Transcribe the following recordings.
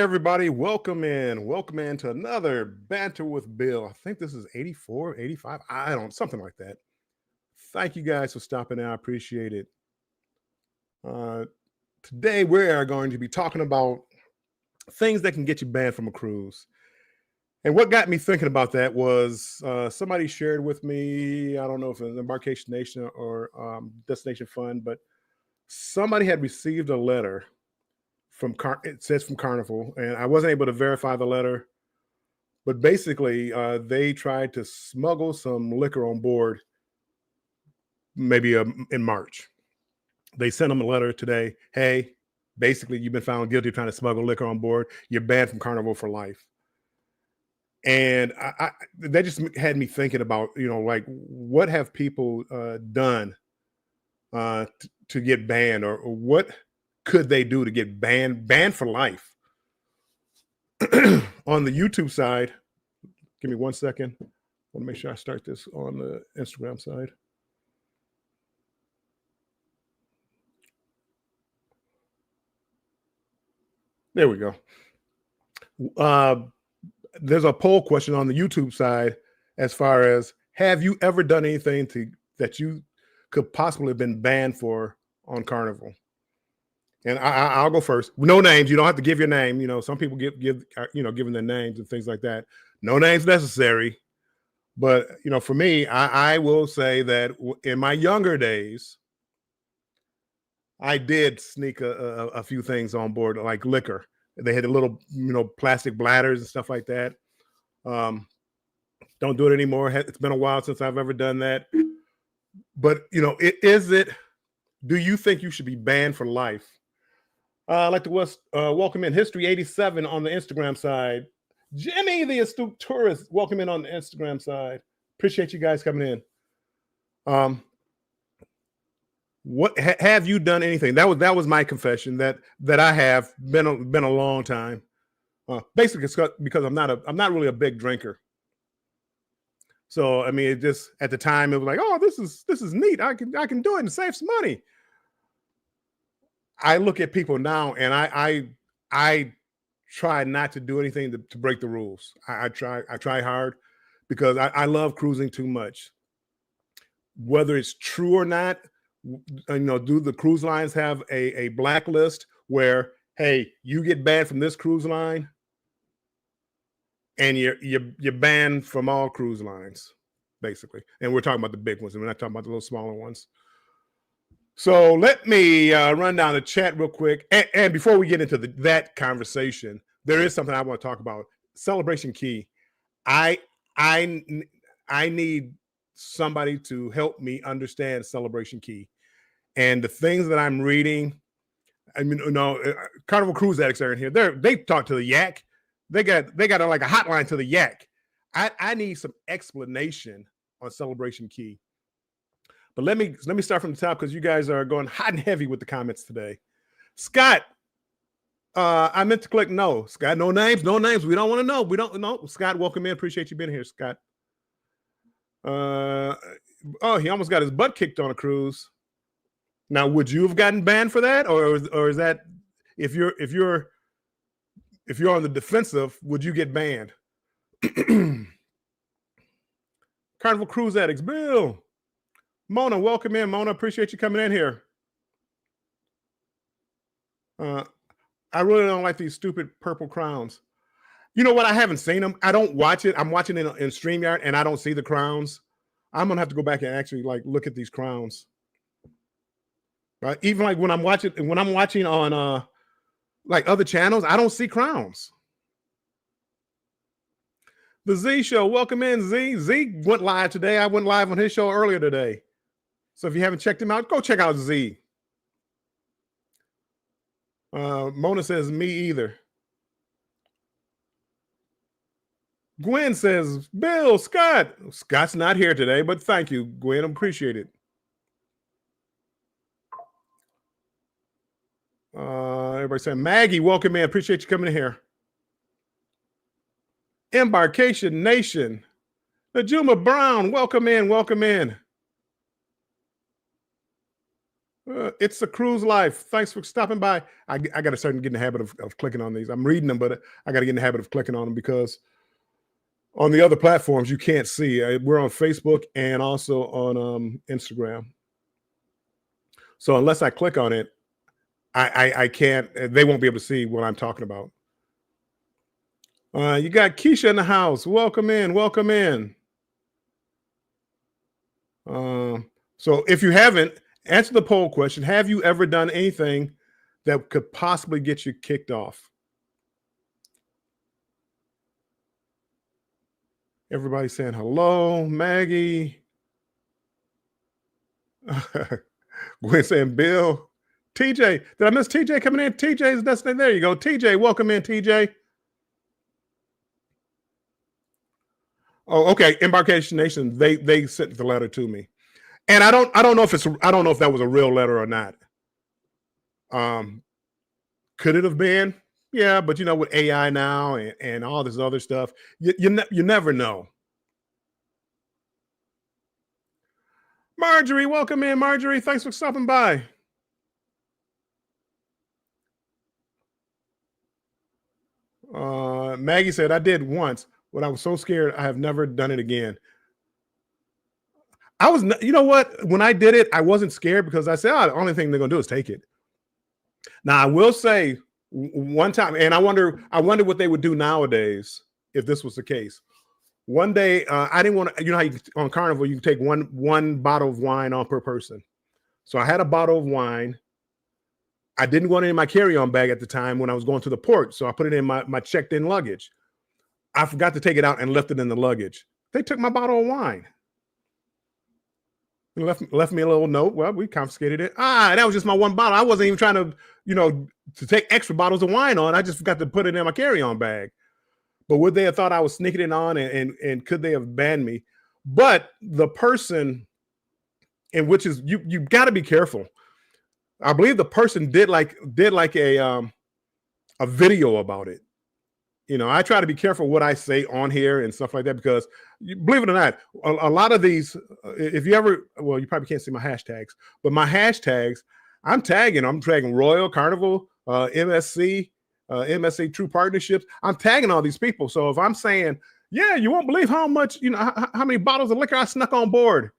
everybody. Welcome in. Welcome in to another Banter with Bill. I think this is 84, 85. I don't, something like that. Thank you guys for stopping in. I appreciate it. Uh, Today, we are going to be talking about things that can get you banned from a cruise. And what got me thinking about that was somebody shared with me, I don't know if it's Embarkation Nation or Destination Fund, but somebody had received a letter from it says from Carnival, and I wasn't able to verify the letter, but basically they tried to smuggle some liquor on board maybe in March. They sent them a letter today. Hey, basically you've been found guilty of trying to smuggle liquor on board. You're banned from Carnival for life. And that just had me thinking about, like what have people done to get banned, or what could they do to get banned for life? On the YouTube side, give me 1 second. I want to make sure I start this on the Instagram side. There we go. There's a poll question on the YouTube side as far as, have you ever done anything that you could possibly have been banned for on Carnival? And I'll go first. No names. You don't have to give your name. Some people giving their names and things like that. No names necessary. But for me, I will say that in my younger days, I did sneak a few things on board, like liquor. They had a little, plastic bladders and stuff like that. Don't do it anymore. It's been a while since I've ever done that. But do you think you should be banned for life? I'd like to welcome in History 87 on the Instagram side. Jimmy, the astute tourist, welcome in on the Instagram side. Appreciate you guys coming in. What have you done anything? That was my confession that I have been a long time. Basically, it's because I'm not really a big drinker. So I mean, it just at the time it was like, oh, this is neat. I can do it and save some money. I look at people now and I try not to do anything to break the rules. I try hard because I love cruising too much. Whether it's true or not, do the cruise lines have a blacklist where, hey, you get banned from this cruise line and you're banned from all cruise lines, basically. And we're talking about the big ones, and we're not talking about the little smaller ones. So let me run down the chat real quick. And before we get into that conversation, there is something I want to talk about. Celebration Key. I need somebody to help me understand Celebration Key. And the things that I'm reading, I mean, Carnival Cruise Addicts are in here. They talk to the yak. They got like a hotline to the yak. I need some explanation on Celebration Key. But let me start from the top because you guys are going hot and heavy with the comments today. Scott, I meant to click no. Scott, no names. We don't want to know. We don't know. Scott, welcome in. Appreciate you being here, Scott. He almost got his butt kicked on a cruise. Now, would you have gotten banned for that, or is that if you're on the defensive, would you get banned? Carnival Cruise Addicts, Bill. Mona, welcome in. Mona, appreciate you coming in here. I really don't like these stupid purple crowns. You know what? I haven't seen them. I don't watch it. I'm watching it in StreamYard, and I don't see the crowns. I'm gonna have to go back and actually look at these crowns. Right? Even like when I'm watching on other channels, I don't see crowns. The Z Show, welcome in, Z. Z went live today. I went live on his show earlier today. So if you haven't checked him out, go check out Z. Mona says, me either. Gwen says, Bill, Scott. Scott's not here today, but thank you, Gwen. I appreciate it. Everybody saying, Maggie, welcome in. Appreciate you coming in here. Embarkation Nation. Najuma Brown, welcome in. It's a cruise life. Thanks for stopping by. I got to start getting the habit of clicking on these. I'm reading them, but I got to get in the habit of clicking on them because on the other platforms you can't see. We're on Facebook and also on Instagram. So unless I click on it, I can't. They won't be able to see what I'm talking about. You got Keisha in the house. Welcome in. Welcome in. So if you haven't, answer the poll question. Have you ever done anything that could possibly get you kicked off? Everybody saying hello. Maggie. Gwen saying Bill. TJ. Did I miss TJ coming in? TJ's destiny. There you go. TJ, welcome in, TJ. Oh, okay. Embarkation Nation. They sent the letter to me. And I don't know if that was a real letter or not. Could it have been? Yeah, but with AI now and all this other stuff, you never know. Marjorie, welcome in, Marjorie. Thanks for stopping by. Maggie said, I did once, but I was so scared I have never done it again. I was, you know what? When I did it, I wasn't scared because I said, the only thing they're gonna do is take it. Now I will say one time, and I wonder what they would do nowadays if this was the case. One day, I didn't want to, how on Carnival you can take one bottle of wine on per person. So I had a bottle of wine. I didn't want it in my carry-on bag at the time when I was going to the port, so I put it in my checked-in luggage. I forgot to take it out and left it in the luggage. They took my bottle of wine. And left me a little note. Well, we confiscated it. That was just my one bottle. I wasn't even trying to, to take extra bottles of wine on. I just forgot to put it in my carry-on bag. But would they have thought I was sneaking it on, and could they have banned me? But the person, in which is you got to be careful. I believe the person did like a video about it. I try to be careful what I say on here and stuff like that because, believe it or not, a lot of these, if you ever, well, you probably can't see my hashtags, but my hashtags, I'm tagging Royal, Carnival, MSC, MSC True Partnerships. I'm tagging all these people. So if I'm saying, yeah, you won't believe how much, how many bottles of liquor I snuck on board.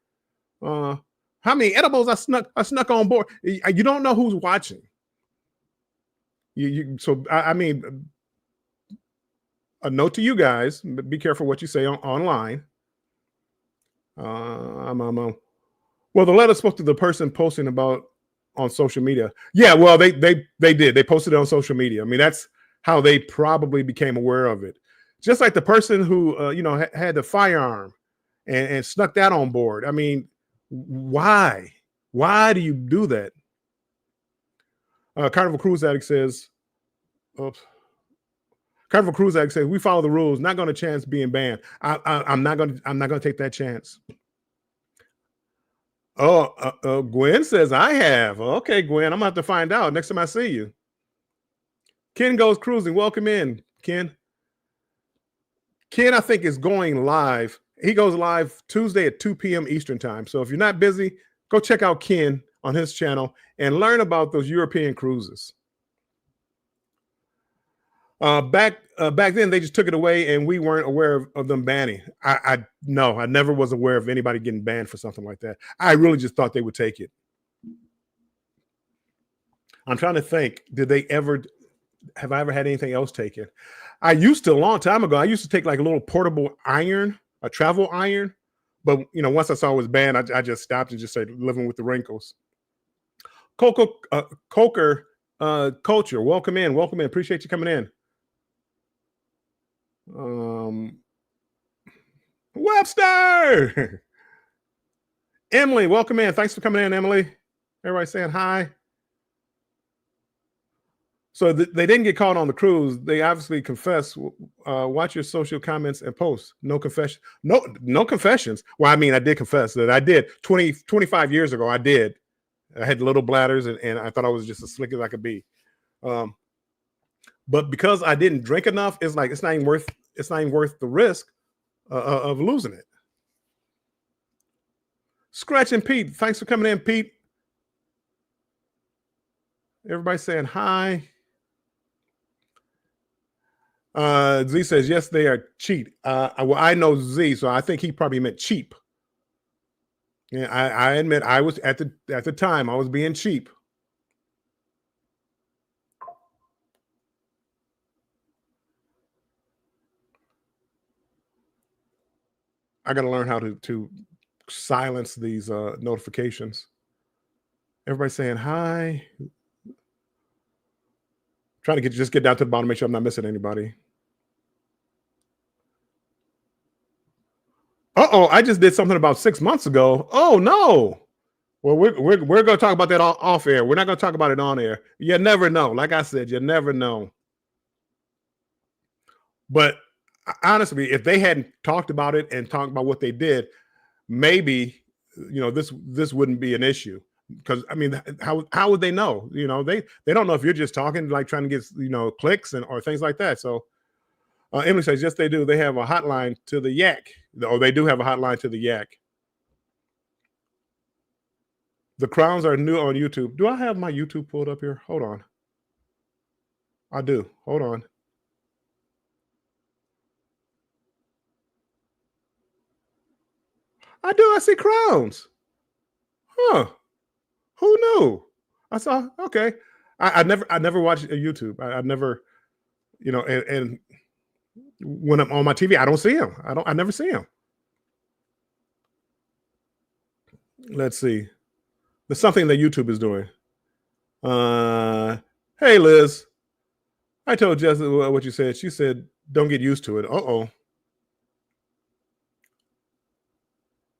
How many edibles I snuck on board. You don't know who's watching. So I mean, a note to you guys: be careful what you say online. Well, the letter spoke to the person posting about on social media. Yeah, well, they did. They posted it on social media. I mean, that's how they probably became aware of it. Just like the person who had the firearm and snuck that on board. I mean, why? Why do you do that? Carnival Cruise Addict says, oops. Carnival Cruise Addict says, we follow the rules, not going to chance being banned. I'm not going to take that chance. Oh, Gwen says I have. Okay, Gwen, I'm going to have to find out next time I see you. Ken Goes Cruising. Welcome in, Ken. Ken, I think, is going live. He goes live Tuesday at 2 p.m. Eastern time. So if you're not busy, go check out Ken on his channel and learn about those European cruises. Back then, they just took it away, and we weren't aware of them banning. I never was aware of anybody getting banned for something like that. I really just thought they would take it. I'm trying to think. Have I ever had anything else taken? I used to a long time ago. I used to take like a little portable iron, a travel iron. But once I saw it was banned, I just stopped and just started living with the wrinkles. Coker Culture, welcome in. Appreciate you coming in. Webster. Emily, welcome in. Thanks for coming in, Emily. Everybody saying hi. So they didn't get caught on the cruise. They obviously confessed. Watch your social comments and posts. No confession. No confessions. Well, I mean, I did confess that I did 25 years ago. I did. I had little bladders and I thought I was just as slick as I could be. But because I didn't drink enough, it's not even worth the risk of losing it. Scratch and Pete, thanks for coming in, Pete. Everybody saying hi. Z says yes, they are cheap. Well, I know Z, so I think he probably meant cheap. Yeah, I admit I was at the time I was being cheap. I got to learn how to silence these notifications. Everybody saying hi. Trying to just get down to the bottom, make sure I'm not missing anybody. Uh-oh, I just did something about 6 months ago. Oh no. Well, we're going to talk about that off air. We're not going to talk about it on air. You never know. Like I said, you never know. But honestly, if they hadn't talked about it and talked about what they did, maybe this wouldn't be an issue. Because I mean, how would they know? They don't know if you're just talking, like trying to get clicks or things like that. So Emily says yes, they do. They have a hotline to the Yak. Oh, they do have a hotline to the Yak. The Crowns are new on YouTube. Do I have my YouTube pulled up here? Hold on. I do. Hold on. I do. I see Crowns. Huh. Who knew? I saw. Okay. I never watched YouTube. I never, and when I'm on my TV, I don't see him. I never see him. Let's see. There's something that YouTube is doing. Hey Liz, I told Jess what you said. She said, "Don't get used to it." Uh-oh.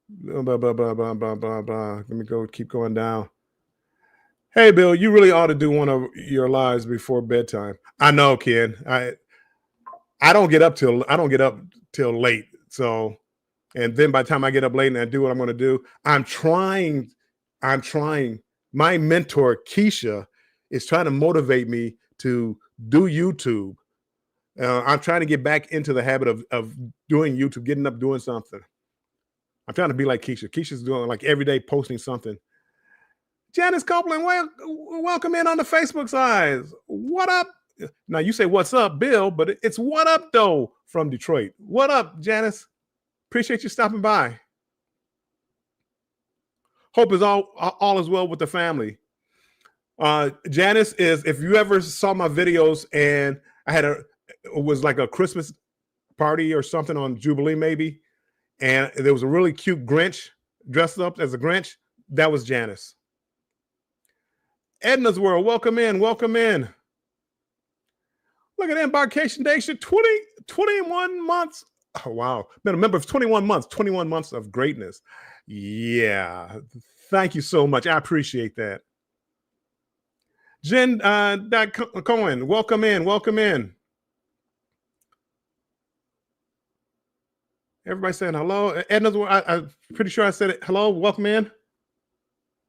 Blah, blah, blah, blah, blah, blah, blah. Let me keep going down. Hey Bill, you really ought to do one of your lives before bedtime. I know, Ken. I don't get up till late. So, and then by the time I get up late and I do what I'm going to do, I'm trying. My mentor Keisha is trying to motivate me to do YouTube. I'm trying to get back into the habit of doing YouTube, getting up, doing something. I'm trying to be like Keisha. Keisha's doing like every day posting something. Janice Copeland, welcome in on the Facebook side. What up? Now you say what's up, Bill, but it's what up though from Detroit. What up, Janice? Appreciate you stopping by. Hope is all is well with the family. Janice is, if you ever saw my videos and it was like a Christmas party or something on Jubilee maybe, and there was a really cute Grinch dressed up as a Grinch. That was Janice. Edna's World, welcome in, welcome in. Look at Embarkation Nation, 21 months. Oh, wow. Been a member of 21 months of greatness. Yeah. Thank you so much. I appreciate that. Jen Cohen, welcome in, welcome in. Everybody saying hello. Edna's World, I'm pretty sure I said it. Hello, welcome in.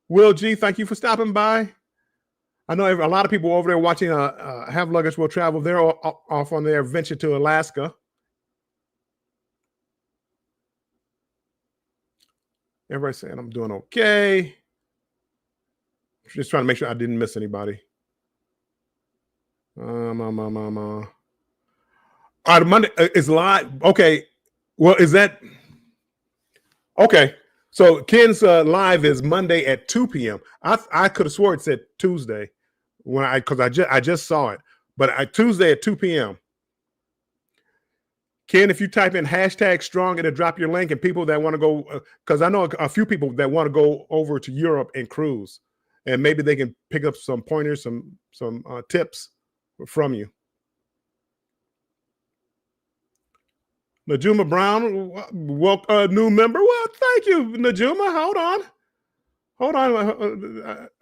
Will G, thank you for stopping by. I know a lot of people over there watching Have Luggage Will Travel. They're off on their venture to Alaska. Everybody's saying I'm doing okay. Just trying to make sure I didn't miss anybody. All right, Monday is live. Okay. Well, is that okay? So Ken's live is Monday at 2 p.m. I could have swore it said Tuesday because I just saw it, but Tuesday at 2 p.m. Ken, if you type in #strong, it'll drop your link, and people that want to go, because I know a few people that want to go over to Europe and cruise, and maybe they can pick up some pointers, some tips from you. Najuma Brown, new member. Well, thank you, Najuma. Hold on. I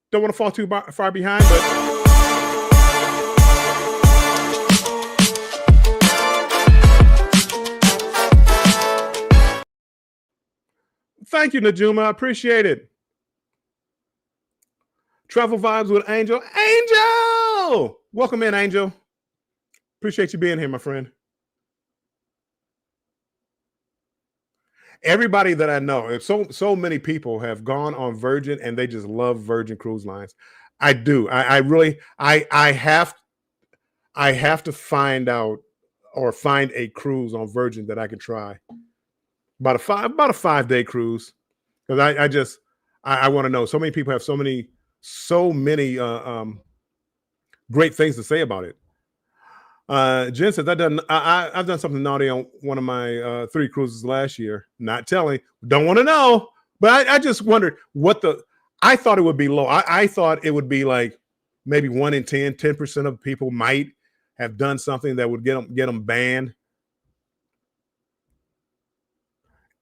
don't want to fall too far behind, but. Thank you, Najuma. I appreciate it. Travel Vibes with Angel. Angel! Welcome in, Angel. Appreciate you being here, my friend. Everybody that I know, so many people have gone on Virgin and they just love Virgin Cruise Lines. I do. I really I have to find out or find a cruise on Virgin that I can try. About a 5 day cruise because I just I want to know. So many people have so many great things to say about it. Jen says I've done something naughty on one of my 3 cruises last year. Not telling, don't want to know, but I just wondered what the. I thought it would be low. I thought it would be like maybe 1 in 10% of people might have done something that would get them banned.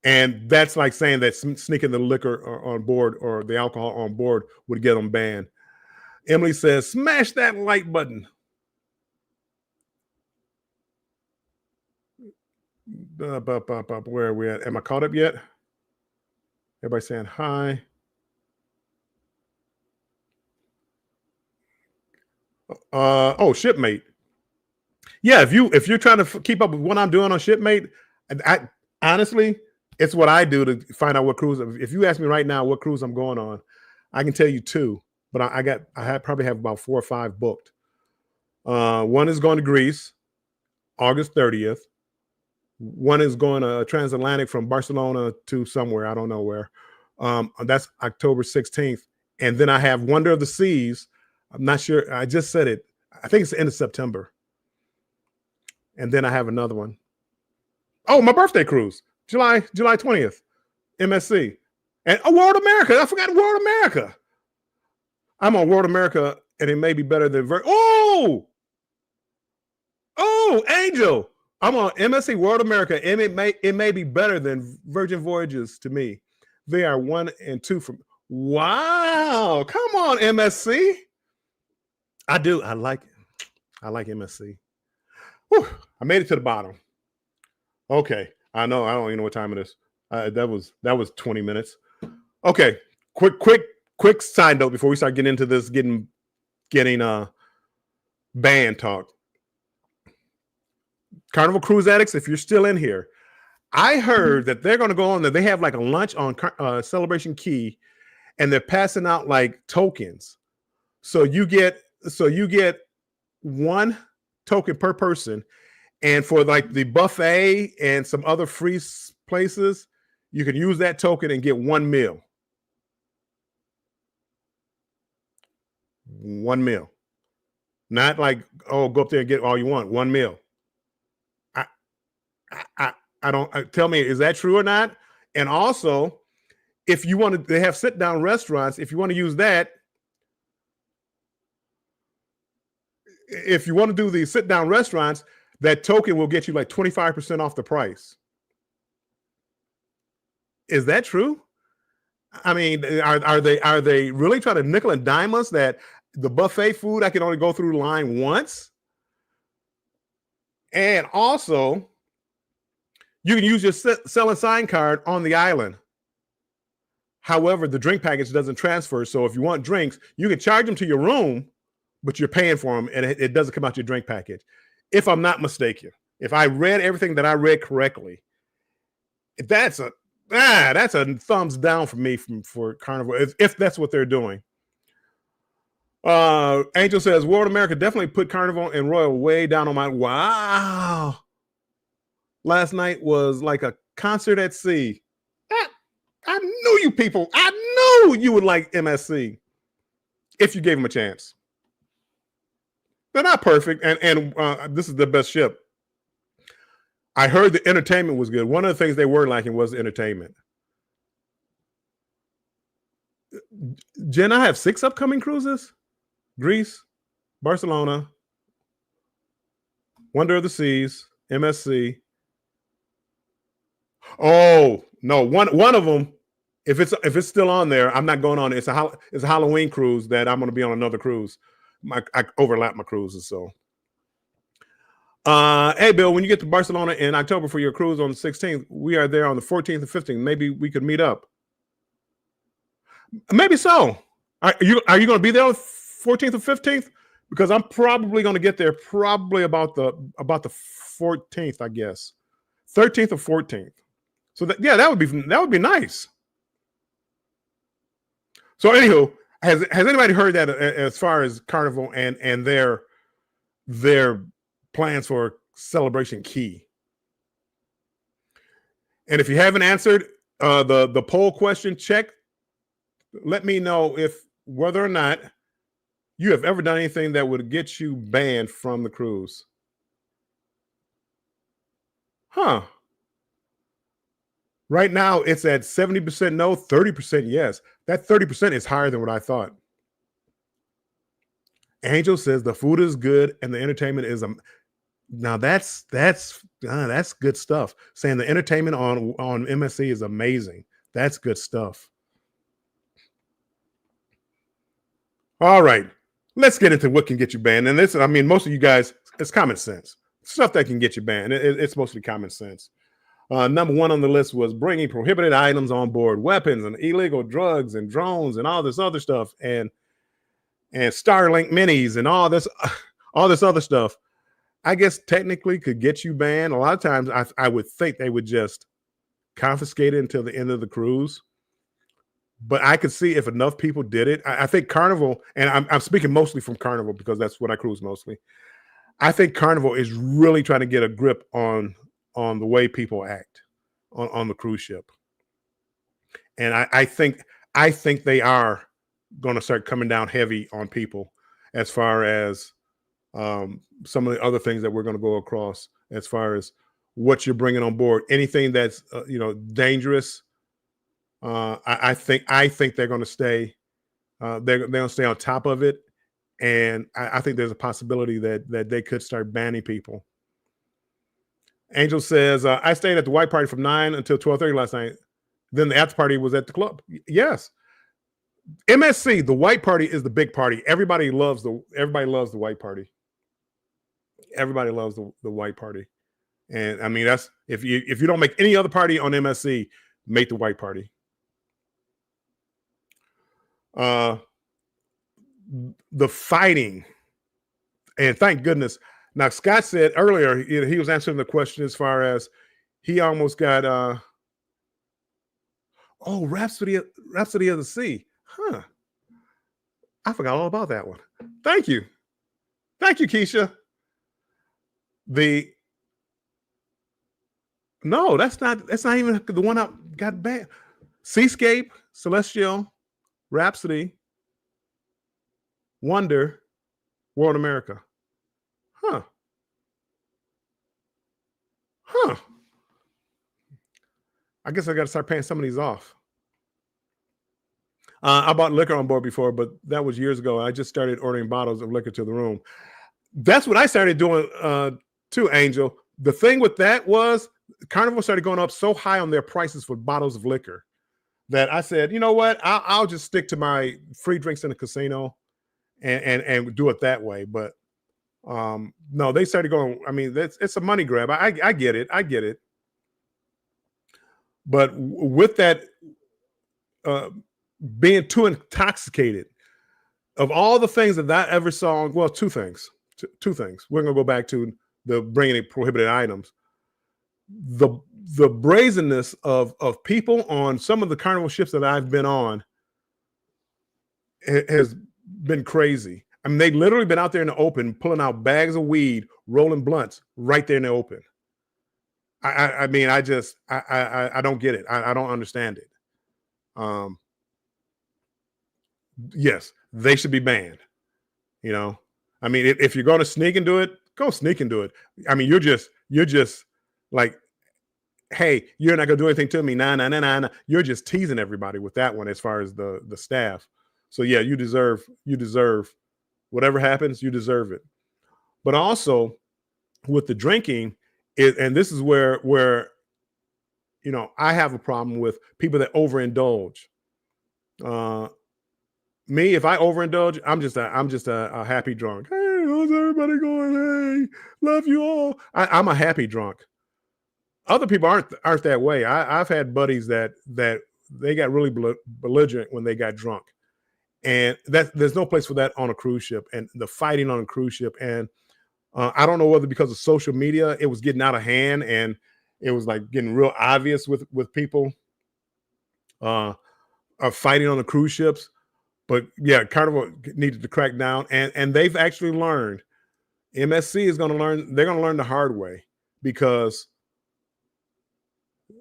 And that's like saying that sneaking the liquor on board or the alcohol on board would get them banned. Emily says, smash that like button. Where are we at? Am I caught up yet? Everybody saying hi. Shipmate. Yeah, if you're trying to keep up with what I'm doing on Shipmate, I honestly, it's what I do to find out what cruise. If you ask me right now what cruise I'm going on, I can tell you 2, but probably have about 4 or 5 booked. One is going to Greece, August 30th. One is going to transatlantic from Barcelona to somewhere, I don't know where. That's October 16th. And then I have Wonder of the Seas. I'm not sure. I just said it. I think it's the end of September. And then I have another one. Oh, my birthday cruise, July 20th, MSC. And World America. I forgot World America. I'm on World America, and it may be better than Oh, Angel. I'm on MSC World America, and it may be better than Virgin Voyages to me. They are 1 and 2 from. Wow, come on, MSC. I do. I like MSC. Whew, I made it to the bottom. Okay, I know. I don't even know what time it is. That was 20 minutes. Okay, quick side note before we start getting into this getting band talk. Carnival Cruise Addicts, if you're still in here, I heard that they're going to go on there. They have like a lunch on Celebration Key, and they're passing out like tokens. So you get 1 token per person, and for like the buffet and some other free places, you can use that token and get 1 meal. 1 meal, not like go up there and get all you want. 1 meal. I don't tell me, is that true or not? And also, if you want to, they have sit down restaurants. If you want to use that, if you want to do the sit down restaurants, that token will get you like 25% off the price. Is that true? I mean, are they really trying to nickel and dime us that the buffet food I can only go through the line once? And also, you can use your sell and sign card on the island. However, the drink package doesn't transfer. So if you want drinks, you can charge them to your room, but you're paying for them, and it doesn't come out your drink package. If I'm not mistaken, if I read everything that I read correctly, that's a thumbs down for me for Carnival if that's what they're doing. Angel says World America definitely put Carnival and Royal way down on my. Wow. Last night was like a concert at sea. I knew you people. I knew you would like MSC if you gave them a chance. They're not perfect, and this is the best ship. I heard the entertainment was good. One of the things they were lacking was the entertainment. Jen, I have 6 upcoming cruises: Greece, Barcelona, Wonder of the Seas, MSC. Oh no, one of them. If it's still on there, I'm not going on. It's a Halloween cruise that I'm going to be on another cruise. I overlap my cruises. So, hey Bill, when you get to Barcelona in October for your cruise on the 16th, we are there on the 14th and 15th. Maybe we could meet up. Maybe so. Are you going to be there on the 14th or 15th? Because I'm probably going to get there probably about the 14th, I guess, 13th or 14th. So that would be nice. So anywho, Has anybody heard that as far as Carnival and their plans for Celebration Key? And if you haven't answered the poll question, check. Let me know if whether or not you have ever done anything that would get you banned from the cruise. Huh. Right now, it's at 70% no, 30% yes. That 30% is higher than what I thought. Angel says the food is good and the entertainment is now that's good stuff. Saying the entertainment on MSC is amazing. That's good stuff. All right, let's get into what can get you banned. And this, I mean, most of you guys, it's common sense stuff that can get you banned. It's mostly common sense. Number one on the list was bringing prohibited items on board, weapons and illegal drugs and drones and all this other stuff, and Starlink minis and all this other stuff. I guess technically could get you banned. A lot of times I would think they would just confiscate it until the end of the cruise. But I could see if enough people did it. I think Carnival, and I'm speaking mostly from Carnival because that's what I cruise mostly. I think Carnival is really trying to get a grip on the way people act on the cruise ship. And I think they are going to start coming down heavy on people as far as some of the other things that we're going to go across as far as what you're bringing on board. Anything that's dangerous. I think they're going to stay. They're going to stay on top of it, and I think there's a possibility that they could start banning people. Angel says, I stayed at the white party from 9 until 12:30 last night. Then the after party was at the club. Yes. MSC, the white party is the big party. Everybody loves the white party. Everybody loves the white party. And I mean, that's if you don't make any other party on MSC, make the white party. The fighting, and thank goodness. Now, Scott said earlier he was answering the question as far as he almost got Rhapsody of the Sea. Huh. I forgot all about that one. Thank you. Thank you, Keisha. No, that's not even the one I got banned. Seascape, Celestial, Rhapsody, Wonder, World America. Huh. I guess I got to start paying some of these off. I bought liquor on board before, but that was years ago. I just started ordering bottles of liquor to the room. That's what I started doing too, Angel. The thing with that was Carnival started going up so high on their prices for bottles of liquor that I said, you know what? I'll just stick to my free drinks in the casino and do it that way. But no, they started going. I mean, it's a money grab. I get it. I get it. But with that being too intoxicated, of all the things that I ever saw, well, two things. We're gonna go back to the bringing in prohibited items. The brazenness of people on some of the Carnival ships that I've been on has been crazy. I mean, they've literally been out there in the open, pulling out bags of weed, rolling blunts right there in the open. I mean, I don't get it. I don't understand it. Yes, they should be banned. You know, I mean, if you're going to sneak and do it, go sneak and do it. I mean, you're just like, hey, you're not going to do anything to me. Nah. You're just teasing everybody with that one as far as the staff. So yeah, you deserve whatever happens, you deserve it. But also with the drinking, and this is where I have a problem with people that overindulge. Me, if I overindulge, I'm just a happy drunk. Hey, how's everybody going? Hey, love you all. I'm a happy drunk. Other people aren't that way. I've had buddies that they got really belligerent when they got drunk, and there's no place for that on a cruise ship. And the fighting on a cruise ship, and I don't know whether because of social media, it was getting out of hand, and it was like getting real obvious with people fighting on the cruise ships. But yeah, Carnival needed to crack down, and they've actually learned. MSC is going to learn. They're going to learn the hard way because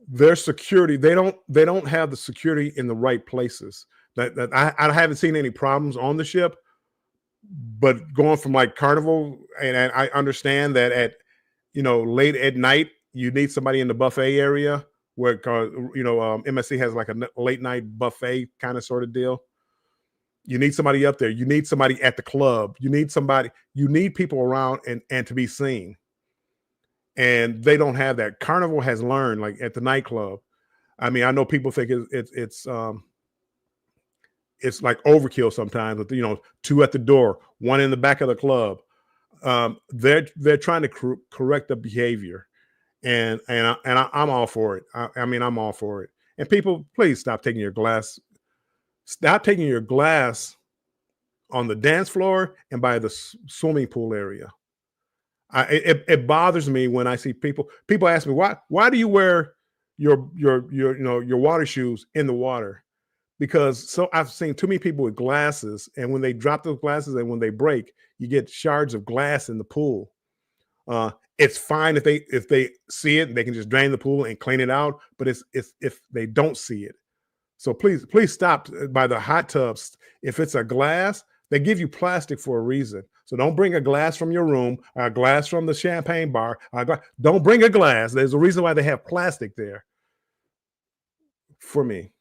their security they don't have the security in the right places. I haven't seen any problems on the ship, but going from like Carnival, and I understand that at late at night you need somebody in the buffet area where MSC has like a late night buffet kind of sort of deal. You need somebody up there. You need somebody at the club. You need somebody. You need people around and to be seen. And they don't have that. Carnival has learned, like at the nightclub. I mean, I know people think it's like overkill sometimes. With two at the door, one in the back of the club. They're trying to correct the behavior, I'm all for it. I mean, I'm all for it. And people, please stop taking your glass. Stop taking your glass on the dance floor and by the swimming pool area. It bothers me when I see people ask me why do you wear your water shoes in the water? Because so I've seen too many people with glasses, and when they drop those glasses and when they break, you get shards of glass in the pool. It's fine if they see it, they can just drain the pool and clean it out. But it's if they don't see it. So please stop by the hot tubs. If it's a glass, they give you plastic for a reason. So don't bring a glass from your room, a glass from the champagne bar. Don't bring a glass. There's a reason why they have plastic there. For me,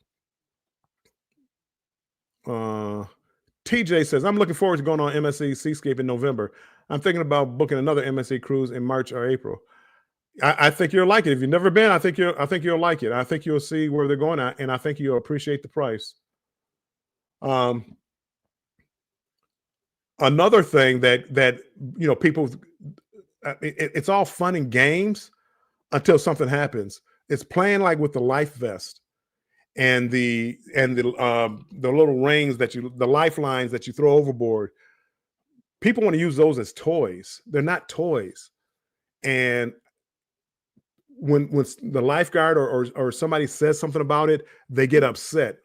TJ says, I'm looking forward to going on MSC Seascape in November. I'm thinking about booking another MSC cruise in March or April. I think you'll like it. If you've never been, I think you'll like it. I think you'll see where they're going at, and I think you'll appreciate the price. Another thing that people, it's all fun and games until something happens. It's playing like with the life vest and the little rings the lifelines that you throw overboard. People want to use those as toys. They're not toys. And when the lifeguard or somebody says something about it, they get upset.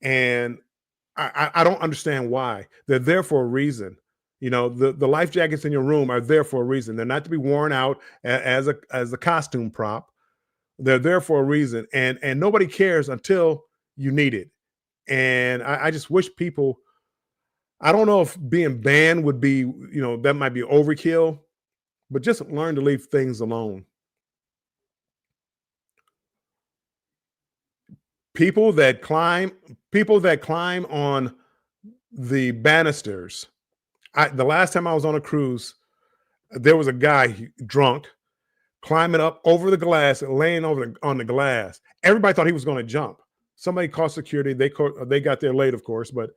And I don't understand why. They're there for a reason. The life jackets in your room are there for a reason. They're not to be worn out as a costume prop. They're there for a reason, and nobody cares until you need it. And I just wish people. I don't know if being banned would be, that might be overkill, but just learn to leave things alone. People that climb on the banisters. The last time I was on a cruise, there was a guy drunk climbing up over the glass and laying on the glass. Everybody thought he was going to jump. Somebody called security. They got there late, of course, but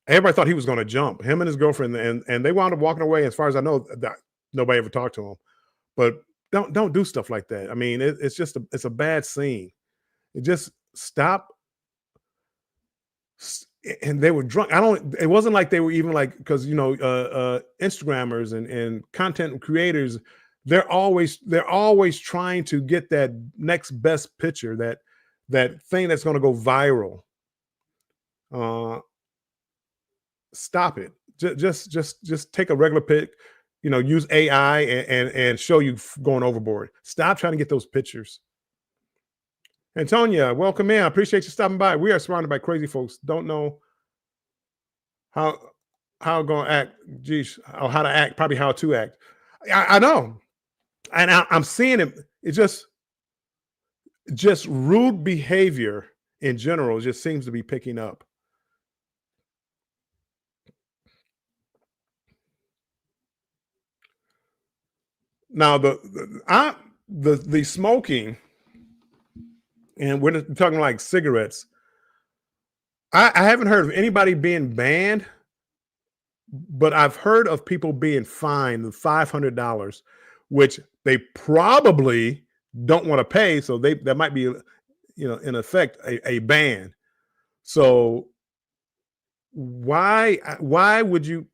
everybody thought he was going to jump. Him and his girlfriend, and they wound up walking away. As far as I know, nobody ever talked to him. But don't do stuff like that. I mean, it's a bad scene. Just stop. And they were drunk. It wasn't like they were even like, because Instagrammers and content creators, they're always trying to get that next best picture, that thing that's going to go viral. Stop it. Just take a regular pic, use AI and show you going overboard. Stop trying to get those pictures. Antonia, welcome in. I appreciate you stopping by. We are surrounded by crazy folks. Don't know how going to act. Geez, or how to act. Probably how to act. I know, and I'm seeing it. It's just rude behavior in general. Just seems to be picking up. Now the smoking. And we're talking like cigarettes. I haven't heard of anybody being banned, but I've heard of people being fined $500, which they probably don't want to pay. So that might be, in effect, a ban. So why would you?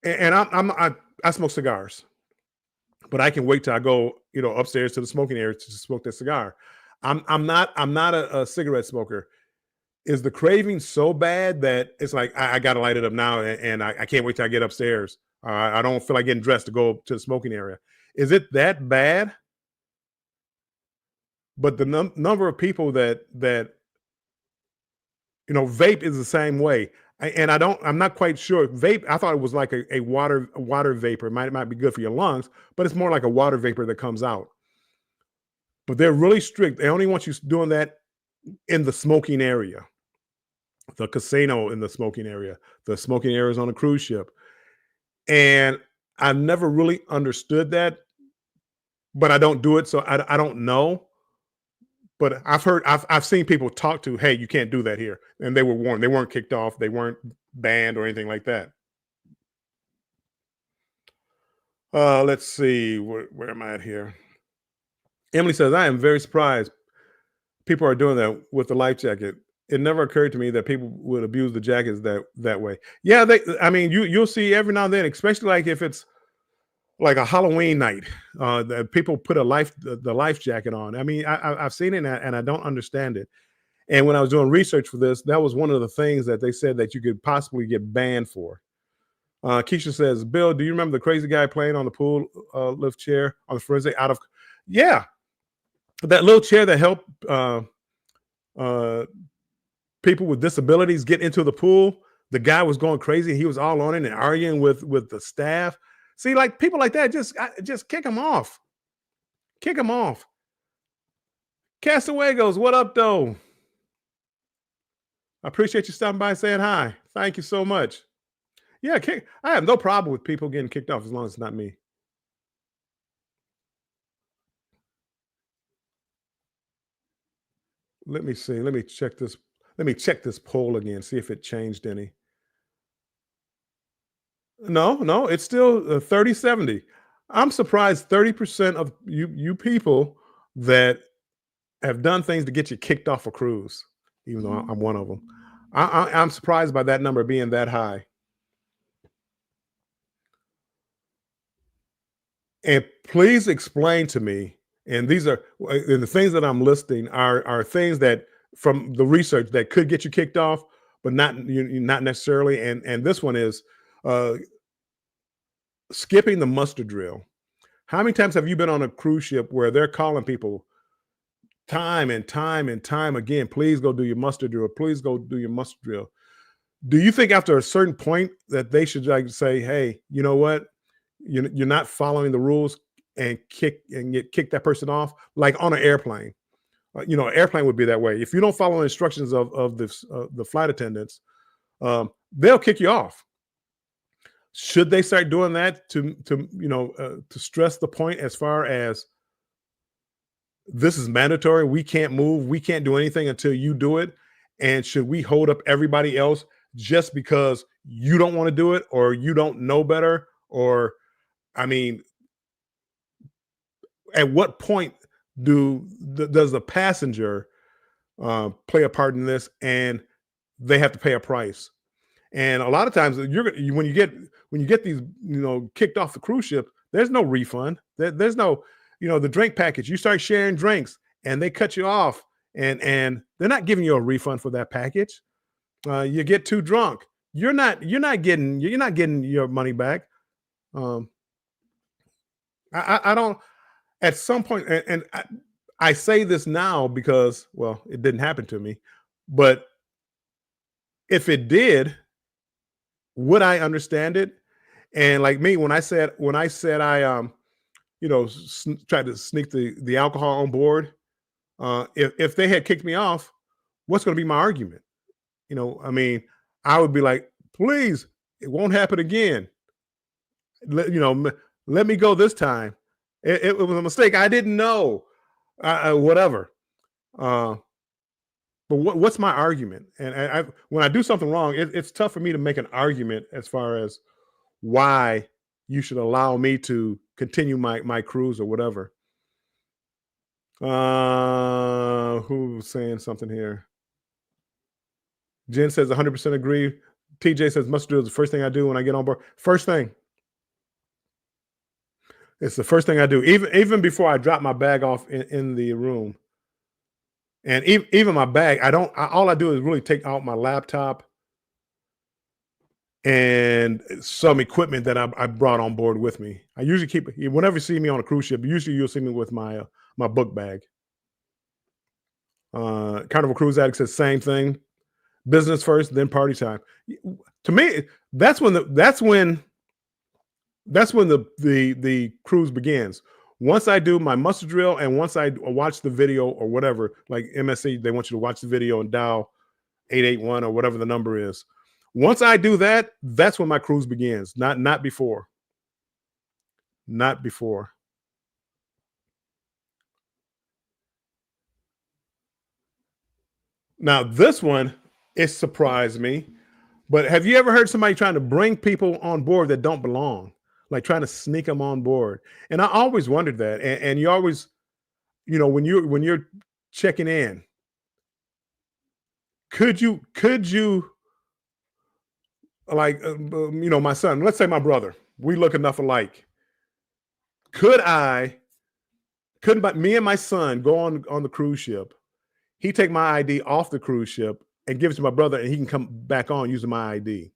And I smoke cigars, but I can wait till I go, upstairs to the smoking area to smoke that cigar. I'm not a cigarette smoker. is the craving so bad that it's like I got to light it up now, and I can't wait till I get upstairs. I don't feel like getting dressed to go to the smoking area. Is it that bad? But the number of people that vape is the same way. And I'm not quite sure. Vape, I thought it was like a water vapor. It might be good for your lungs, but it's more like a water vapor that comes out. But they're really strict. They only want you doing that in the smoking area, the casino in the smoking area, the smoking areas on a cruise ship. And I never really understood that, but I don't do it, so I don't know. But I've seen people talk to, hey, you can't do that here, and they were warned. They weren't kicked off. They weren't banned or anything like that. Let's see, where am I at here? Emily says, I am very surprised people are doing that with the life jacket. It never occurred to me that people would abuse the jackets that way. Yeah, I mean, you'll see every now and then, especially like if it's like a Halloween night, that people put the life jacket on. I mean, I've seen it and I don't understand it. And when I was doing research for this, that was one of the things that they said that you could possibly get banned for. Keisha says, Bill, do you remember the crazy guy playing on the pool lift chair on the Thursday out of? Yeah, that little chair that helped uh, people with disabilities get into the pool. The guy was going crazy. He was all on it and arguing with the staff. See, like people like that, just kick them off. Kick them off. Castaway goes, what up, though? I appreciate you stopping by and saying hi. Thank you so much. Yeah, I have no problem with people getting kicked off as long as it's not me. Let me see. Let me check this. Let me check this poll again, see if it changed any. No, no, it's still 30-70. I'm surprised 30% of you people that have done things to get you kicked off a cruise, even though I'm one of them. I'm surprised by that number being that high. And please explain to me, and these are and the things that I'm listing are things that from the research that could get you kicked off, but not necessarily. And this one is uh, skipping the muster drill. How many times have you been on a cruise ship where they're calling people time and time and time again, please go do your muster drill, please go do your muster drill? Do you think after a certain point that they should like say, hey, you know what? You're not following the rules and kick that person off, like on an airplane. An airplane would be that way. If you don't follow the instructions of the flight attendants, they'll kick you off. Should they start doing that to stress the point as far as this is mandatory? We can't move. We can't do anything until you do it. And should we hold up everybody else just because you don't want to do it or you don't know better? Or, I mean, at what point does the passenger play a part in this, and they have to pay a price? And a lot of times, when you get these kicked off the cruise ship, there's no refund. There's no the drink package. You start sharing drinks, and they cut you off, and they're not giving you a refund for that package. You get too drunk. You're not getting your money back. Um, I don't. At some point, and I say this now because, well, it didn't happen to me, but if it did, would I understand it? And like me, when I said I tried to sneak the alcohol on board, if they had kicked me off, what's going to be my argument? I mean, I would be like, please, it won't happen again. Let me go this time. It was a mistake. I didn't know. Whatever. But what's my argument? And when I do something wrong, it's tough for me to make an argument as far as why you should allow me to continue my cruise or whatever. Who's saying something here? Jen says 100% agree. TJ says must do is the first thing I do when I get on board. First thing. It's the first thing I do, even before I drop my bag off in the room. And even my bag, I don't. All I do is really take out my laptop and some equipment that I brought on board with me. I usually keep whenever you see me on a cruise ship. Usually you'll see me with my book bag. Carnival Cruise Addict says same thing. Business first, then party time. To me, that's when the cruise begins. Once I do my muster drill and once I watch the video or whatever, like MSC, they want you to watch the video and dial 881 or whatever the number is. Once I do that, that's when my cruise begins. Not before. Not before. Now this one, it surprised me. But have you ever heard somebody trying to bring people on board that don't belong, like trying to sneak them on board? And I always wondered that. And you always, when you're checking in, could you like my son? Let's say my brother. We look enough alike. Could I? Couldn't me and my son go on the cruise ship? He take my ID off the cruise ship and give it to my brother, and he can come back on using my ID.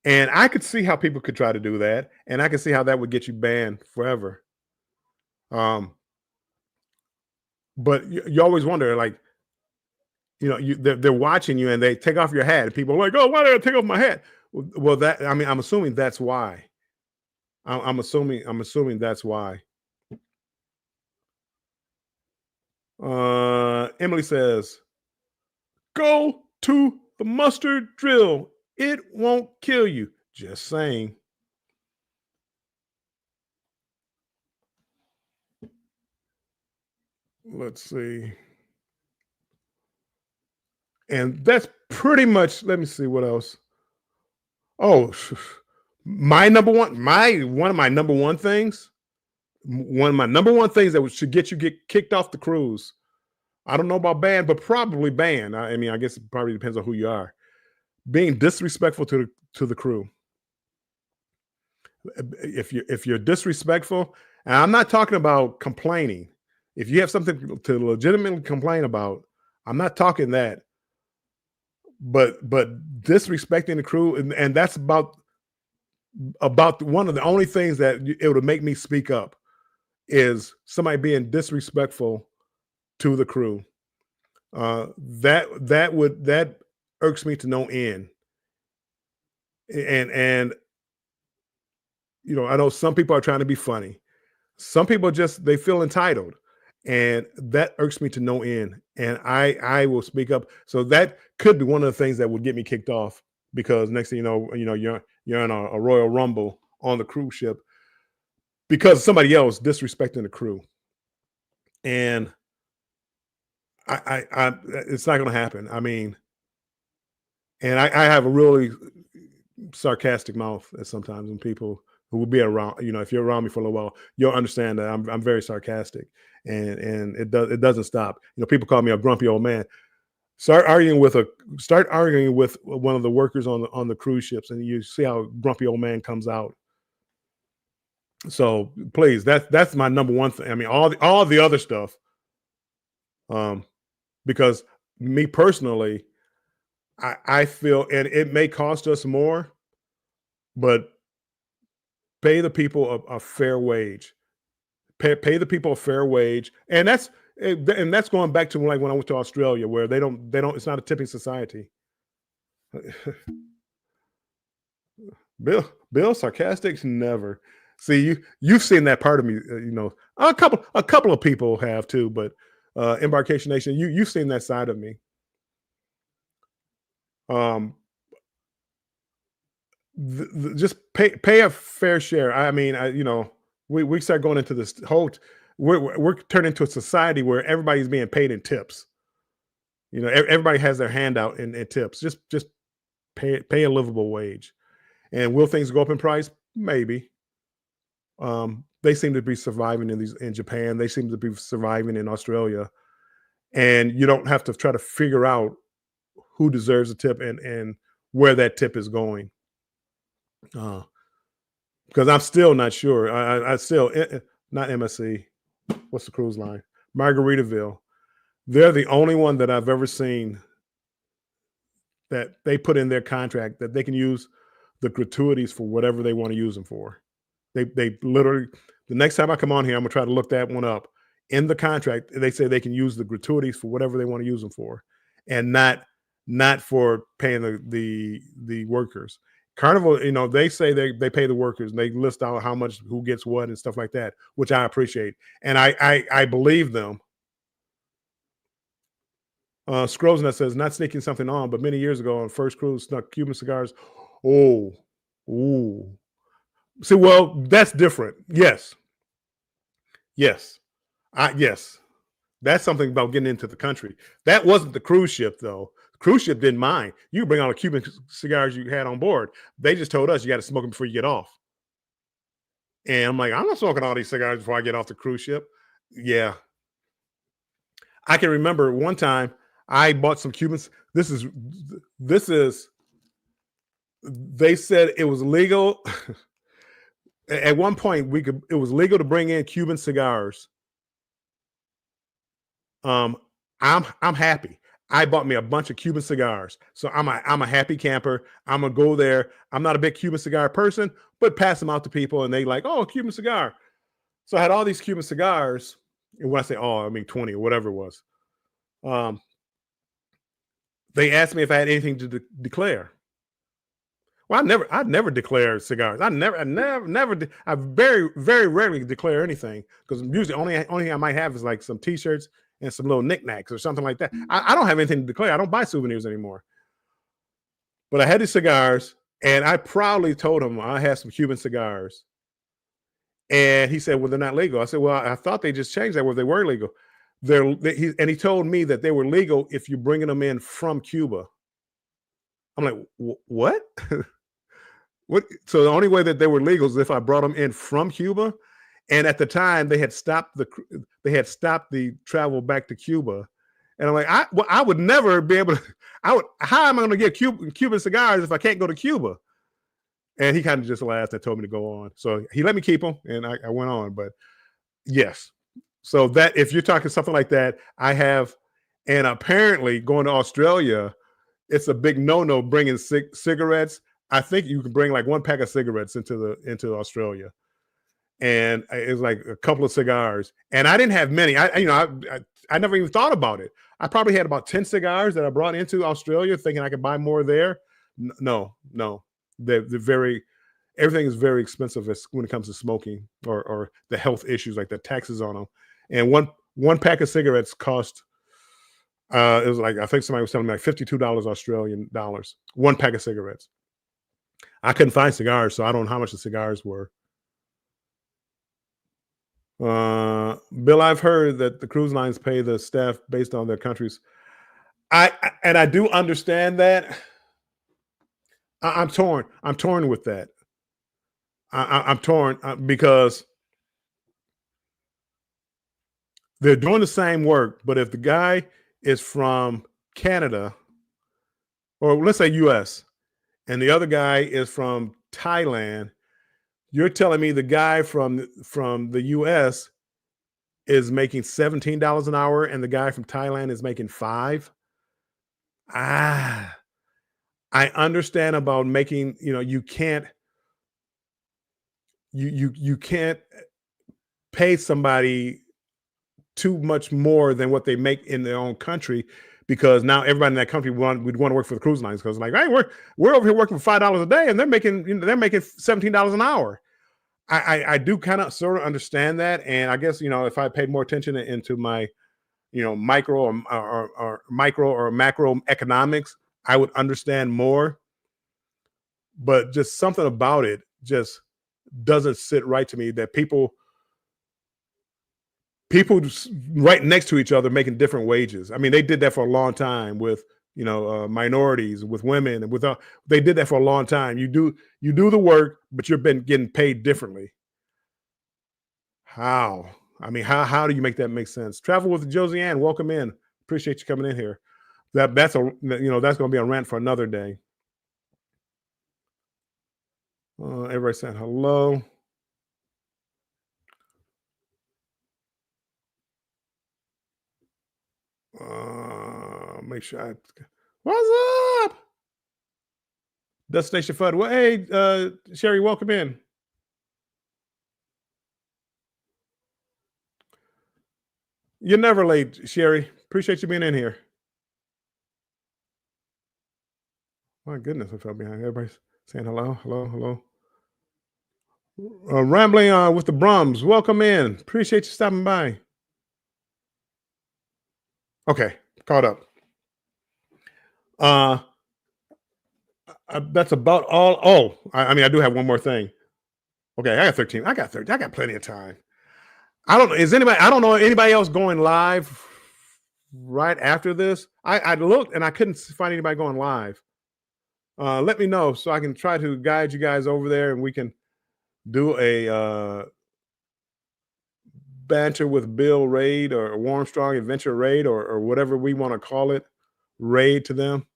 And I could see how people could try to do that, and I could see how that would get you banned forever. Um, but you always wonder, like, they're watching you, and they take off your hat, and people are like, "Oh, why did I take off my hat?" Well, I'm assuming that's why. I'm assuming that's why. Emily says, "Go to the mustard drill. It won't kill you." Just saying. Let's see. And that's pretty much, let me see what else. Oh, my number one, my one of my number one things, one of my number one things that should get kicked off the cruise. I don't know about banned, but probably banned. I mean, I guess it probably depends on who you are. Being disrespectful to the crew. If you're disrespectful, and I'm not talking about complaining. If you have something to legitimately complain about, I'm not talking that. But disrespecting the crew, and that's about one of the only things that it would make me speak up is somebody being disrespectful to the crew. That irks me to no end. And I know some people are trying to be funny. Some people just they feel entitled, and that irks me to no end. And I will speak up. So that could be one of the things that would get me kicked off, because next thing you're in a Royal Rumble on the cruise ship because somebody else disrespecting the crew. And I it's not going to happen. I mean, and I have a really sarcastic mouth at sometimes when people who will be around, if you're around me for a little while, you'll understand that I'm very sarcastic, and it doesn't stop. People call me a grumpy old man. Start arguing with one of the workers on the cruise ships, and you see how grumpy old man comes out. So please, that's my number one thing. I mean, all the other stuff, because me personally, I feel, and it may cost us more, but pay the people a fair wage. Pay the people a fair wage, and that's going back to like when I went to Australia, where they don't. It's not a tipping society. Bill sarcastic, never. See, you've seen that part of me. A couple of people have too, but Embarkation Nation, you've seen that side of me. Just pay a fair share. I mean, we start going into this whole. We're turning into a society where everybody's being paid in tips. Everybody has their hand out in tips. Just pay a livable wage. And will things go up in price? Maybe. They seem to be surviving in Japan. They seem to be surviving in Australia, and you don't have to try to figure out who deserves a tip and where that tip is going. Because I'm still not sure. I still not MSC. What's the cruise line? Margaritaville. they're the only one that I've ever seen that they put in their contract that they can use the gratuities for whatever they want to use them for. They literally, the next time I come on here, I'm gonna try to look that one up. In the contract, they say they can use the gratuities for whatever they want to use them for, and not for paying the workers. Carnival, they say they pay the workers and they list out how much who gets what and stuff like that, which I appreciate. And I believe them. Scrolls that says not sneaking something on, but many years ago on first cruise snuck Cuban cigars. Oh, ooh. See, well, that's different. Yes, yes, yes. That's something about getting into the country. That wasn't the cruise ship, though. The cruise ship didn't mind. You bring all the Cuban cigars you had on board. They just told us you got to smoke them before you get off. And I'm like, I'm not smoking all these cigars before I get off the cruise ship. Yeah, I can remember one time I bought some Cubans. This is. They said it was legal. At one point, it was legal to bring in Cuban cigars. Um, I'm happy. I bought me a bunch of Cuban cigars. So I'm a happy camper. I'm gonna go there. I'm not a big Cuban cigar person, but pass them out to people and they like, oh, Cuban cigar. So I had all these Cuban cigars. And when I say oh, I mean 20 or whatever it was. Um, they asked me if I had anything to declare. Well, I'd never declare cigars. I very, very rarely declare anything because usually only thing I might have is like some T-shirts and some little knickknacks or something like that. I don't have anything to declare. I don't buy souvenirs anymore. But I had these cigars, and I proudly told him I had some Cuban cigars. And he said, "Well, they're not legal." I said, "Well, I thought they just changed that where they were legal." He told me that they were legal if you're bringing them in from Cuba. I'm like, "What?" What? So the only way that they were legal is if I brought them in from Cuba, and at the time they had stopped the travel back to Cuba, and I'm like, I would never be able to. I would. How am I going to get Cuban cigars if I can't go to Cuba? And he kind of just laughed and told me to go on. So he let me keep them, and I went on. But yes, so that if you're talking something like that, I have, and apparently going to Australia, it's a big no-no bringing cigarettes. I think you can bring like one pack of cigarettes into Australia, and it was like a couple of cigars. And I didn't have many. I never even thought about it. I probably had about 10 cigars that I brought into Australia, thinking I could buy more there. No, no, they're very. Everything is very expensive when it comes to smoking or the health issues like the taxes on them. And one pack of cigarettes cost. It was like I think somebody was telling me like $52 Australian dollars. One pack of cigarettes. I couldn't find cigars, so I don't know how much the cigars were. Bill, I've heard that the cruise lines pay the staff based on their countries. And I do understand that. I'm torn. I'm torn with that. I'm torn because they're doing the same work, but if the guy is from Canada or let's say US and the other guy is from Thailand, you're telling me the guy from the US is making $17 an hour and the guy from Thailand is making 5? Ah, I understand about making, you can't pay somebody too much more than what they make in their own country because now everybody in that country would want to work for the cruise lines because like, hey, we're over here working for $5 a day and they're making $17 an hour. I do kind of sort of understand that, and I guess if I paid more attention into my micro or micro or macro economics, I would understand more. But just something about it just doesn't sit right to me that people right next to each other making different wages. I mean, they did that for a long time with minorities, with women, and with they did that for a long time. You do the work, but you've been getting paid differently. How? I mean, how do you make that make sense? Travel with Josie Ann. Welcome in. Appreciate you coming in here. That's going to be a rant for another day. Everybody saying hello. make sure I. What's up? Destination Fun. Well, hey, Sherry, welcome in. You're never late, Sherry. Appreciate you being in here. My goodness, I fell behind. Everybody's saying hello, hello, hello. Rambling with the Brums. Welcome in. Appreciate you stopping by. Okay, caught up. Uh, that's about all. Oh, I mean, I do have one more thing. Okay, I got 13. I got 30. I got plenty of time. I don't know. Is anybody? I don't know anybody else going live right after this. I looked and I couldn't find anybody going live. Let me know so I can try to guide you guys over there, and we can do a banter with Bill raid or Warm Strong Adventure raid or whatever we want to call it, raid to them.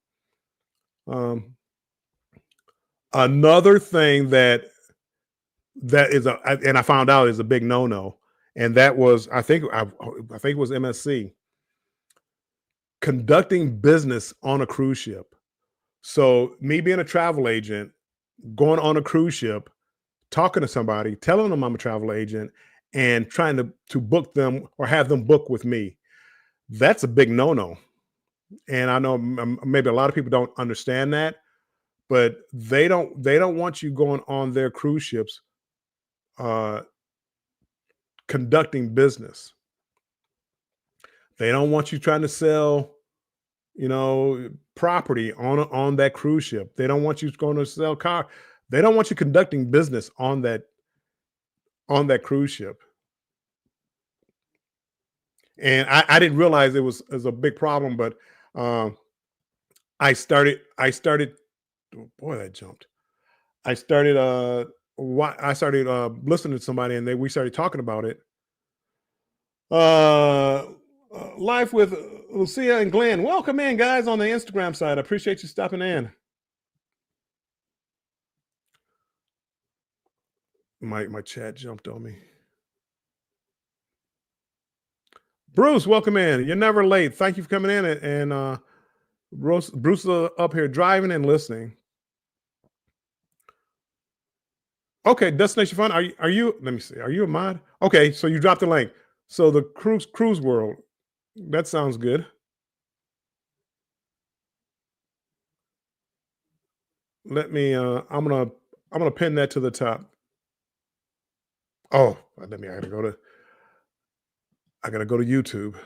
Um, Another thing that is and I found out is a big no-no, and that was I think it was MSC conducting business on a cruise ship. So me being a travel agent, going on a cruise ship, talking to somebody, telling them I'm a travel agent, and trying to book them or have them book with me. That's a big no-no. And I know maybe a lot of people don't understand that, but they don't want you going on their cruise ships uh, conducting business. They don't want you trying to sell, property on that cruise ship. They don't want you going to sell car. They don't want you conducting business on that cruise ship. And I didn't realize it was a big problem, but um, I started. Oh, boy, that jumped. I started listening to somebody, and we started talking about it. Uh, Life with Lucia and Glenn. Welcome in, guys, on the Instagram side. I appreciate you stopping in. My chat jumped on me. Bruce, welcome in. You're never late. Thank you for coming in, and Bruce is up here driving and listening. Okay, Destination Fun. Are you? Let me see. Are you a mod? Okay, so you dropped the link. So the cruise world. That sounds good. Let me. I'm gonna pin that to the top. Oh, let me. I gotta go to YouTube.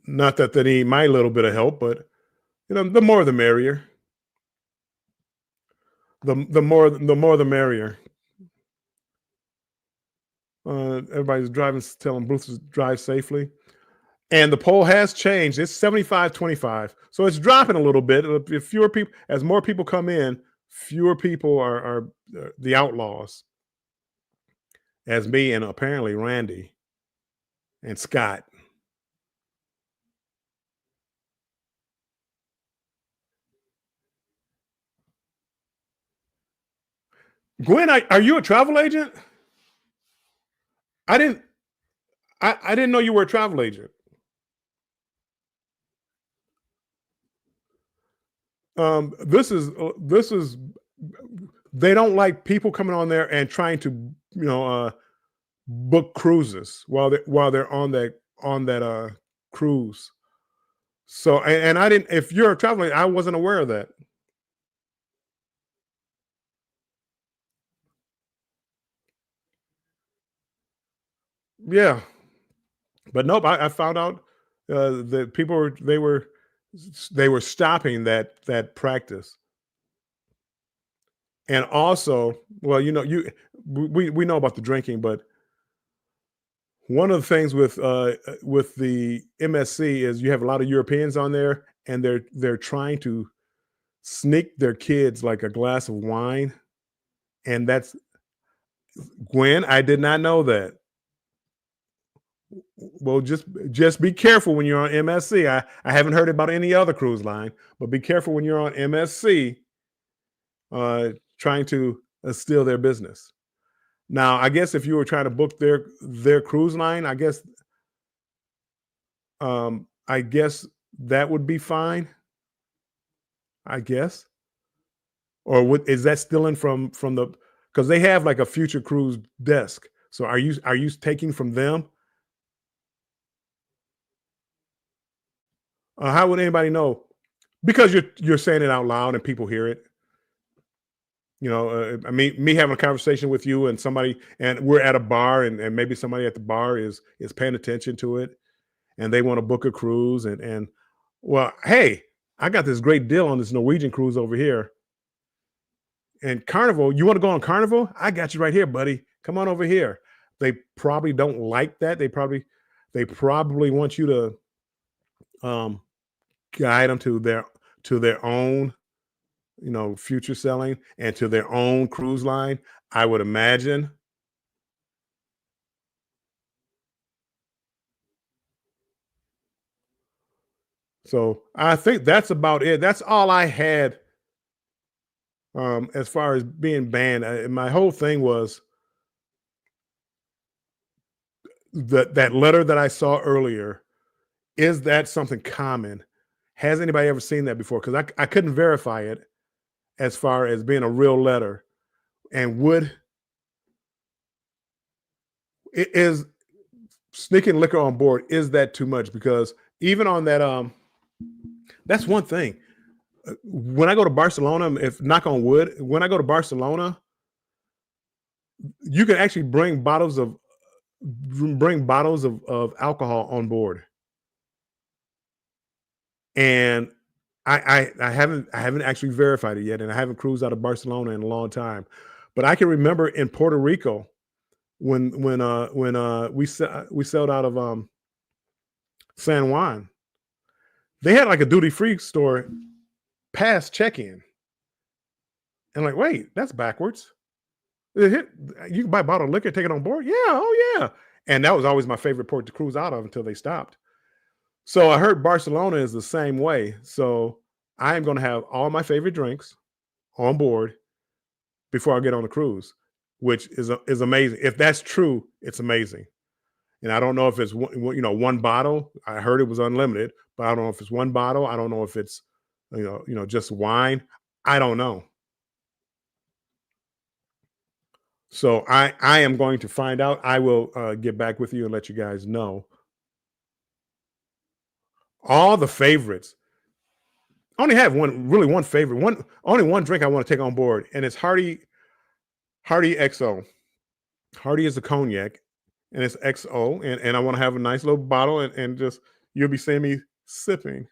Not that they need my little bit of help, but the more the merrier. The more the merrier. Everybody's driving, telling Bruce to drive safely. And the poll has changed. It's 75-25. So it's dropping a little bit. If fewer people, as more people come in, fewer people are the outlaws, as me and apparently Randy and Scott. Gwen, are you a travel agent? I didn't. I didn't know you were a travel agent. This is they don't like people coming on there and trying to book cruises while they're on that cruise. So and I didn't. If you're a traveler, I wasn't aware of that. Yeah, but nope. I found out that people were stopping that practice, and also, well, we know about the drinking, but one of the things with the MSC is you have a lot of Europeans on there, and they're trying to sneak their kids like a glass of wine, and that's Gwen. I did not know that. Well, just be careful when you're on MSC. I haven't heard about any other cruise line, but be careful when you're on MSC trying to steal their business. Now, I guess if you were trying to book their cruise line, I guess that would be fine, I guess. Or is that still in from the, because they have like a future cruise desk. So are you taking from them? How would anybody know? Because you're saying it out loud and people hear it. I mean, me having a conversation with you and somebody, and we're at a bar, and maybe somebody at the bar is paying attention to it, and they want to book a cruise, and well, hey, I got this great deal on this Norwegian cruise over here, and Carnival. You want to go on Carnival? I got you right here, buddy. Come on over here. They probably don't like that. They probably want you to um, guide them to their own, future selling and to their own cruise line, I would imagine. So I think that's about it. That's all I had as far as being banned. My whole thing was that letter that I saw earlier. Is that something common? Has anybody ever seen that before? Because I couldn't verify it as far as being a real letter. And would it is sneaking liquor on board, is that too much? Because even on that, that's one thing. When I go to Barcelona, if knock on wood, when I go to Barcelona, you can actually bring bottles of alcohol on board. And I haven't actually verified it yet, and I haven't cruised out of Barcelona in a long time. But I can remember in Puerto Rico when we sailed out of San Juan, they had like a duty free store past check in, and like, wait, that's backwards. It hit, you can buy a bottle of liquor, take it on board. Yeah, oh yeah. And that was always my favorite port to cruise out of until they stopped. So I heard Barcelona is the same way. So I am going to have all my favorite drinks on board before I get on the cruise, which is amazing. If that's true, it's amazing. And I don't know if it's one bottle. I heard it was unlimited, but I don't know if it's one bottle. I don't know if it's just wine. I don't know. So I am going to find out. I will get back with you and let you guys know all the favorites. I only have one favorite, only one drink I want to take on board, and it's Hardy XO. Hardy is a cognac, and it's XO, and I want to have a nice little bottle, and just you'll be seeing me sipping.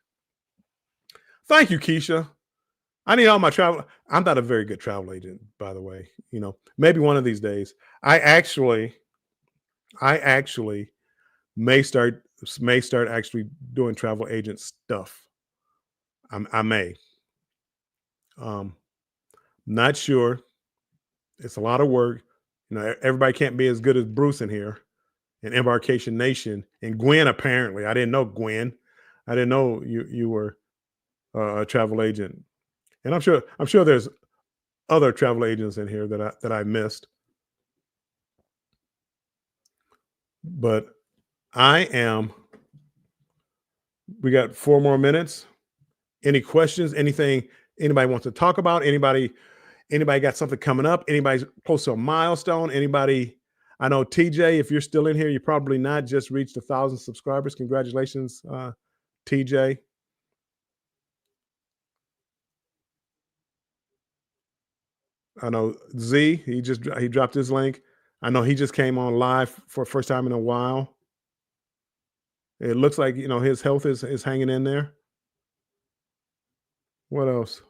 Thank you, Keisha. I need all my travel. I'm not a very good travel agent, by the way. Maybe one of these days. I actually may start actually doing travel agent stuff. I may. Um, Not sure. It's a lot of work. Everybody can't be as good as Bruce in here in Embarkation Nation and Gwen. Apparently, I didn't know Gwen. I didn't know you were a travel agent, and I'm sure there's other travel agents in here that I missed. But I am. We got 4 more minutes. Any questions? Anything anybody wants to talk about? Anybody got something coming up? Anybody's close to a milestone? Anybody? I know TJ, if you're still in here, you probably not just reached 1,000 subscribers. Congratulations, TJ. I know Z. He dropped his link. I know he just came on live for the first time in a while. It looks like his health is hanging in there. What else?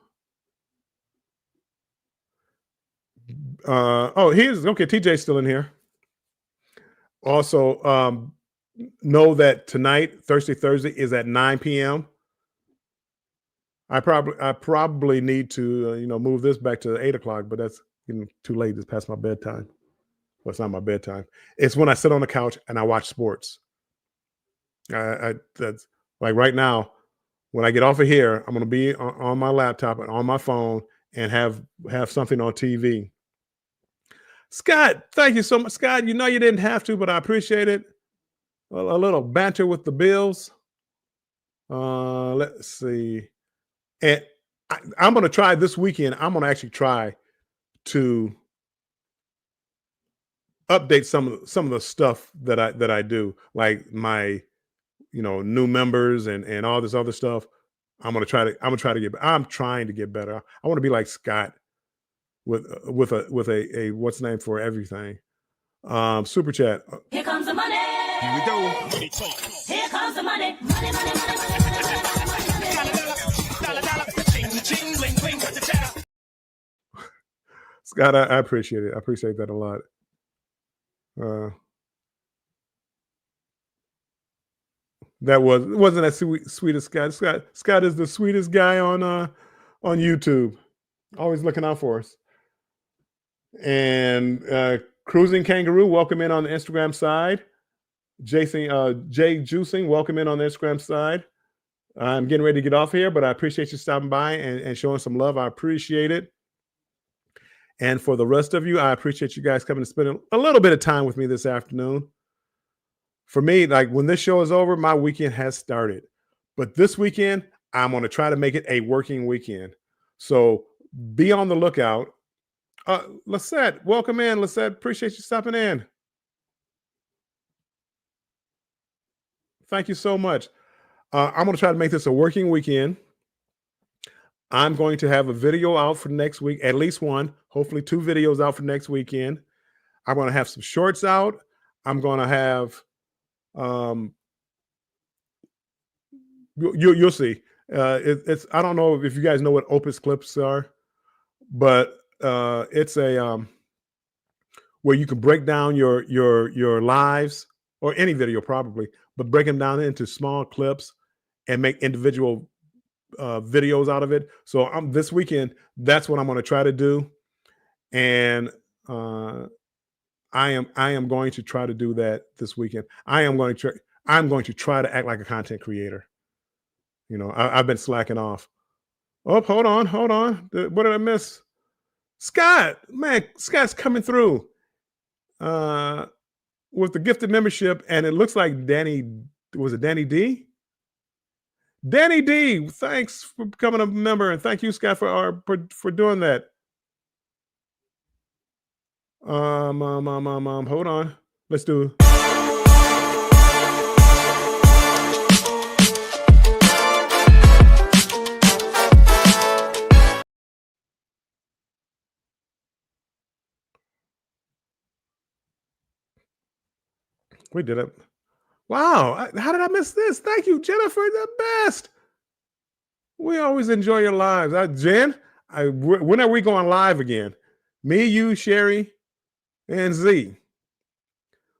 Oh, here's okay. TJ's still in here. Also, know that tonight, Thursday is at 9 p.m. I probably need to move this back to 8 o'clock, but that's getting too late. It's past my bedtime. Well, it's not my bedtime. It's when I sit on the couch and I watch sports. That's like right now. When I get off of here, I'm going to be on my laptop and on my phone and have something on TV. Scott, thank you so much. Scott, you know you didn't have to, but I appreciate it. A little banter with the Bills. Let's see. And I'm going to try this weekend. I'm going to actually try to update some of the stuff that I do, like my new members and all this other stuff. I'm trying to get better. I want to be like Scott with a what's the name for everything. Super chat. Here comes the money. Here we go. Here comes the money. Money, money, money, money, money. Scott, I appreciate it. I appreciate that a lot. That wasn't that sweetest Scott. Scott is the sweetest guy on YouTube. Always looking out for us. And Cruising Kangaroo, welcome in on the Instagram side. Jay Juicing, welcome in on the Instagram side. I'm getting ready to get off here, but I appreciate you stopping by and showing some love. I appreciate it. And for the rest of you, I appreciate you guys coming to spend a little bit of time with me this afternoon. For me, like when this show is over, my weekend has started. But this weekend, I'm going to try to make it a working weekend. So be on the lookout. Lisette, welcome in. Lisette, appreciate you stopping in. Thank you so much. I'm going to try to make this a working weekend. I'm going to have a video out for next week, at least one, hopefully 2 videos out for next weekend. I'm going to have some shorts out. I'm going to have, you'll see. It's I don't know if you guys know what Opus clips are, but it's a where you can break down your lives or any video probably, but break them down into small clips and make individual videos out of it. So this weekend, that's what I'm going to try to do, and I am going to try to do that this weekend. I'm going to try to act like a content creator. I've been slacking off. Oh, hold on. What did I miss? Scott, man, Scott's coming through with the gifted membership, and it looks like Danny. Was it Danny D? Danny D, thanks for becoming a member, and thank you, Scott, for doing that. Hold on. Let's do. We did it. Wow. How did I miss this? Thank you, Jennifer. The best. We always enjoy your lives. Jen, when are we going live again? Me, you, Sherry, and Z.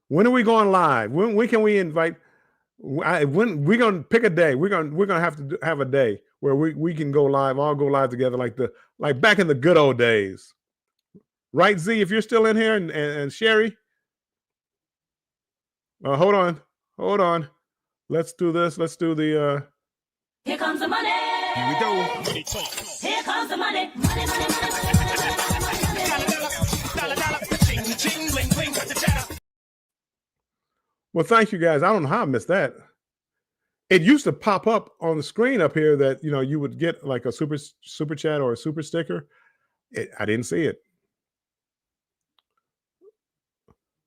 When are we going live? When can we invite? When we're gonna pick a day? We're gonna have to have a day where we can go live. All go live together like back in the good old days, right? Z, if you're still in here, and Sherry, hold on. Let's do this. Let's do the. Here comes the money. Here we go. Here comes the money. Money, money, money, Well, thank you guys. I don't know how I missed that. It used to pop up on the screen up here that you would get like a super chat or a super sticker. I didn't see it.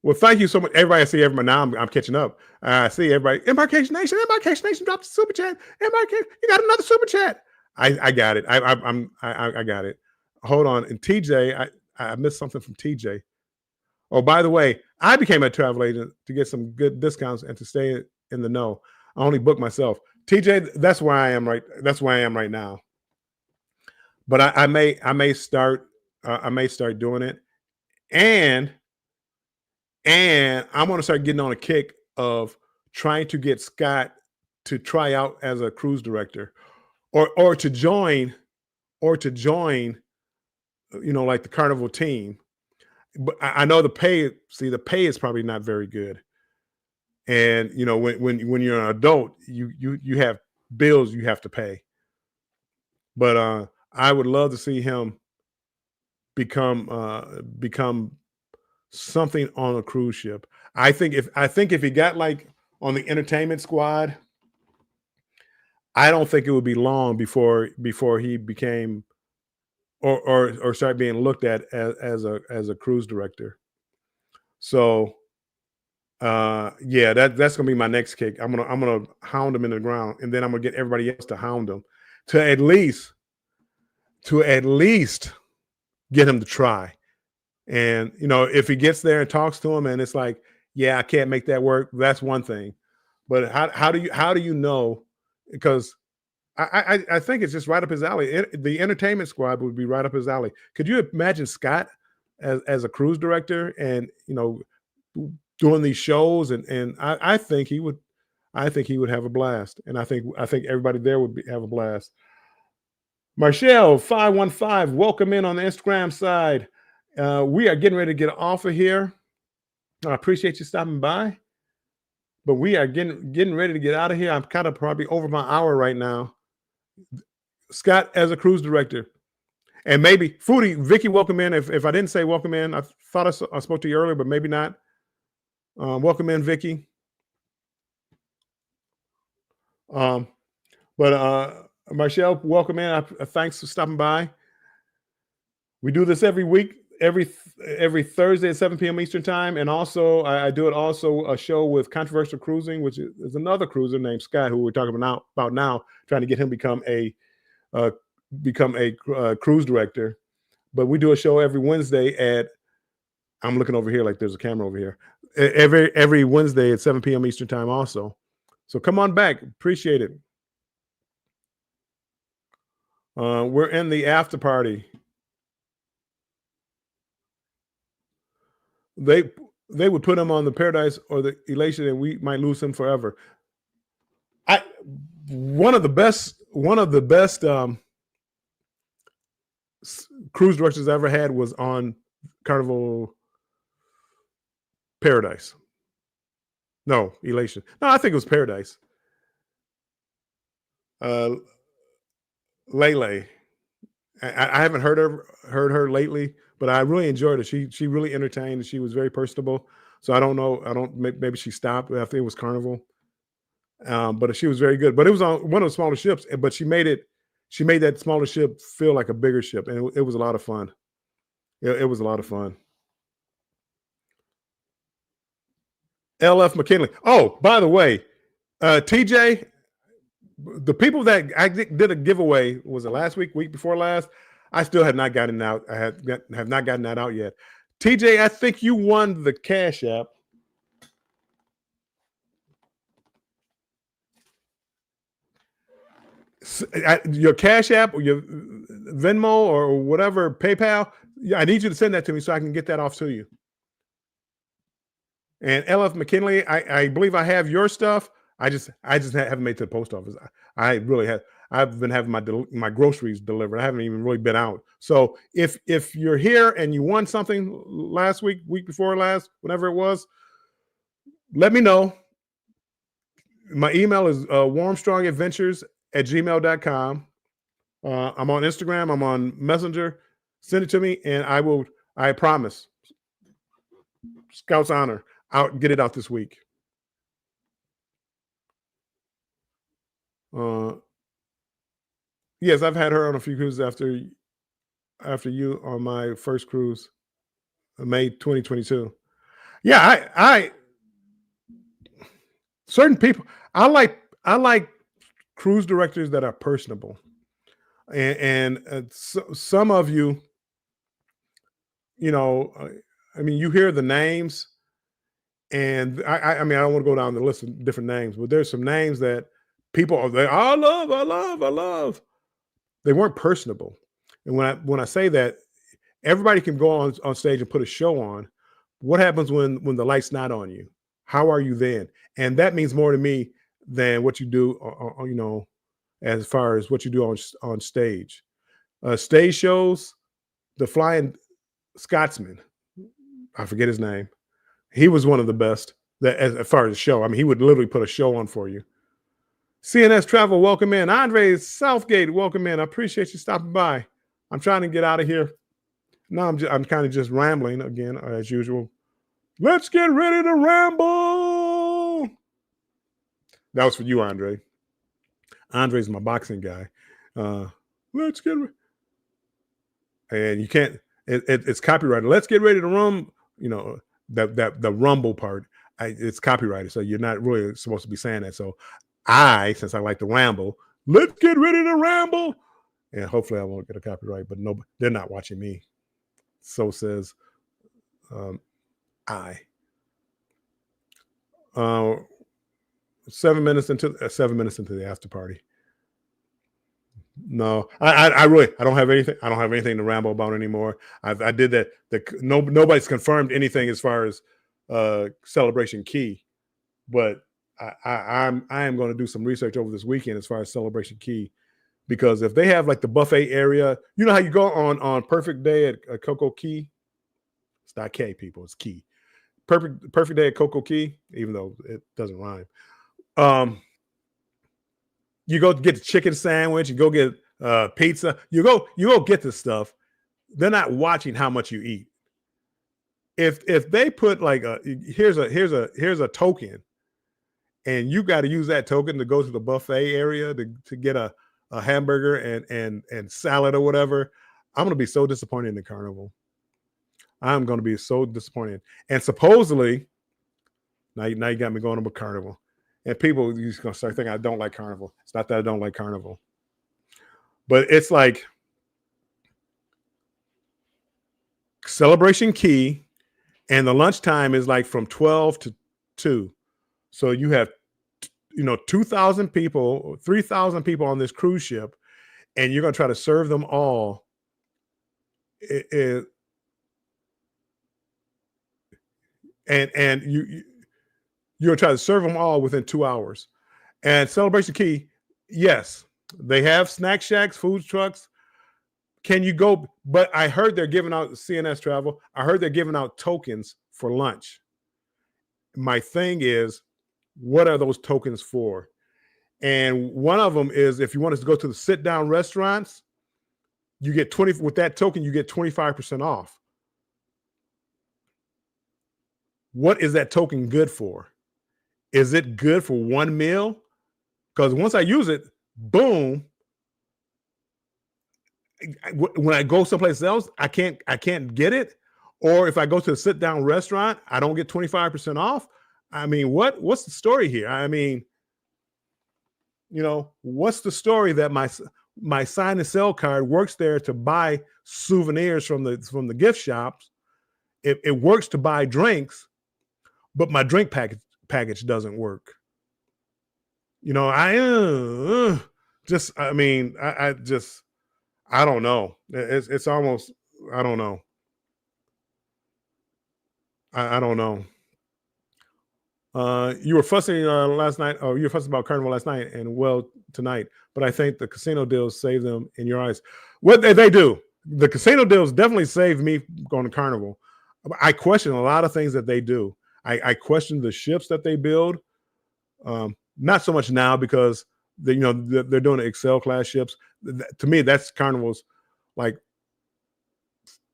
Well, thank you so much, everybody. I see everybody now. I'm catching up. I see everybody. Embarkation Nation dropped a super chat. Embarkation, you got another super chat. I got it. I got it. Hold on. And TJ, I missed something from TJ. Oh, by the way, I became a travel agent to get some good discounts and to stay in the know. I only booked myself. TJ, that's where I am right. That's where I am right now. But I may start doing it, and I'm going to start getting on a kick of trying to get Scott to try out as a cruise director, or to join, like the Carnival team. But I know the pay. See, the pay is probably not very good, and when you're an adult, you have bills you have to pay. But I would love to see him become something on a cruise ship. I think if he got like on the entertainment squad, I don't think it would be long before he became or start being looked at as a cruise director. So yeah, that's gonna be my next kick. I'm gonna hound him in the ground, and then I'm gonna get everybody else to hound him to at least get him to try. And if he gets there and talks to him, and it's like, yeah, I can't make that work. That's one thing. But how do you know? Because I think it's just right up his alley. The entertainment squad would be right up his alley. Could you imagine Scott as a cruise director and doing these shows and I think he would have a blast, and I think everybody there would have a blast. Marshall 515, welcome in on the Instagram side. We are getting ready to get off of here. I appreciate you stopping by, but we are getting ready to get out of here. I'm kind of probably over my hour right now. Scott as a cruise director, and maybe Foodie Vicky, welcome in. If I didn't say welcome in, I thought I spoke to you earlier, but maybe not. Welcome in, Vicky. But Marshall, welcome in. Thanks for stopping by. We do this every week, every Thursday at 7 p.m. Eastern time, and also I do it also a show with Controversial Cruising, which is another cruiser named Scott, who we're talking about now, trying to get him become a cruise director. But we do a show every Wednesday at. I'm looking over here like there's a camera over here. Every Wednesday at 7 p.m. Eastern time also. So come on back. Appreciate it. We're in the after party. They would put him on the Paradise or the Elation, and we might lose him forever. One of the best cruise directors I ever had was on Carnival Paradise. No, Elation. No, I think it was Paradise. Lele. I haven't heard her lately, but I really enjoyed her. She really entertained. She was very personable. So I don't know. Maybe she stopped. I think it was Carnival. But she was very good. But it was on one of the smaller ships. But she made that smaller ship feel like a bigger ship, and it was a lot of fun. It was a lot of fun. LF McKinley. Oh, by the way, TJ, the people that I did a giveaway, was it last week before last? I still have not gotten out. I have not gotten that out yet. TJ, I think you won the Cash App. Your Cash App or your Venmo or whatever, PayPal. I need you to send that to me so I can get that off to you. And LF McKinley, I believe I have your stuff. I just haven't made it to the post office. I really have. I've been having my groceries delivered. I haven't even really been out. So if you're here and you won something last week before last, whenever it was, let me know. My email is warmstrongadventures@gmail.com. I'm on Instagram. I'm on Messenger. Send it to me, and I promise. Scout's honor. I'll get it out this week. Yes, I've had her on a few cruises after you on my first cruise, May 2022. Yeah, I certain people I like cruise directors that are personable, and some of you, I mean, you hear the names, and I mean, I don't want to go down the list of different names, but there's some names that people are there. I love. They weren't personable, and when I say that, everybody can go on stage and put a show on. What happens when the light's not on you? How are you then? And that means more to me than what you do, as far as what you do on stage. Stage shows, the Flying Scotsman, I forget his name. He was one of the best as far as the show. I mean, he would literally put a show on for you. CNS Travel, welcome in. Andre Southgate, welcome in. I appreciate you stopping by. I'm trying to get out of here. Now I'm kind of just rambling again, as usual. Let's get ready to ramble. That was for you, Andre. Andre's my boxing guy. Let's get and you can't. It's copyrighted. Let's get ready to rum. You know that the rumble part. It's copyrighted, so you're not really supposed to be saying that. So since I like to ramble, let's get ready to ramble, and hopefully I won't get a copyright. But no, they're not watching me. So says I. Uh, 7 minutes into the after party. No, I really I don't have anything. I don't have anything to ramble about anymore. I did that. Nobody's confirmed anything as far as Celebration Key, but I am going to do some research over this weekend as far as Celebration Key, because if they have like the buffet area, you know how you go on Perfect Day at Coco Key. It's not K, people. It's Key. Perfect Day at Coco Key, even though it doesn't rhyme. You go get the chicken sandwich, you go get pizza, you go get this stuff. They're not watching how much you eat. If they put like here's a token, and you got to use that token to go to the buffet area to get a hamburger and salad or whatever, I'm gonna be so disappointed in the carnival. I'm gonna be so disappointed. And supposedly, now you got me going to a carnival. And people, you're going to start thinking I don't like carnival. It's not that I don't like carnival. But it's like Celebration Key, and the lunchtime is like from 12 to 2. So you have, 2,000 people, 3,000 people on this cruise ship, and you're going to try to serve them all. And you're going to try to serve them all within 2 hours. And Celebration Key, yes, they have snack shacks, food trucks. Can you go? But I heard they're giving out CNS Travel. I heard they're giving out tokens for lunch. My thing is, what are those tokens for? And one of them is if you want us to go to the sit down restaurants, you get 20 with that token, you get 25% off. What is that token good for? Is it good for one meal? Because once I use it, boom. When I go someplace else, I can't get it. Or if I go to a sit down restaurant, I don't get 25% off. I mean, what's the story here? I mean, what's the story that my sign and sell card works there to buy souvenirs from the gift shops? It works to buy drinks, but my drink package doesn't work. I don't know. It's almost, I don't know. I don't know. You were fussing last night. Oh, you were fussing about Carnival last night, and well tonight. But I think the casino deals save them in your eyes. What they do? The casino deals definitely saved me going to Carnival. I question a lot of things that they do. I question the ships that they build. Not so much now because they're doing the Excel class ships. To me, that's Carnival's like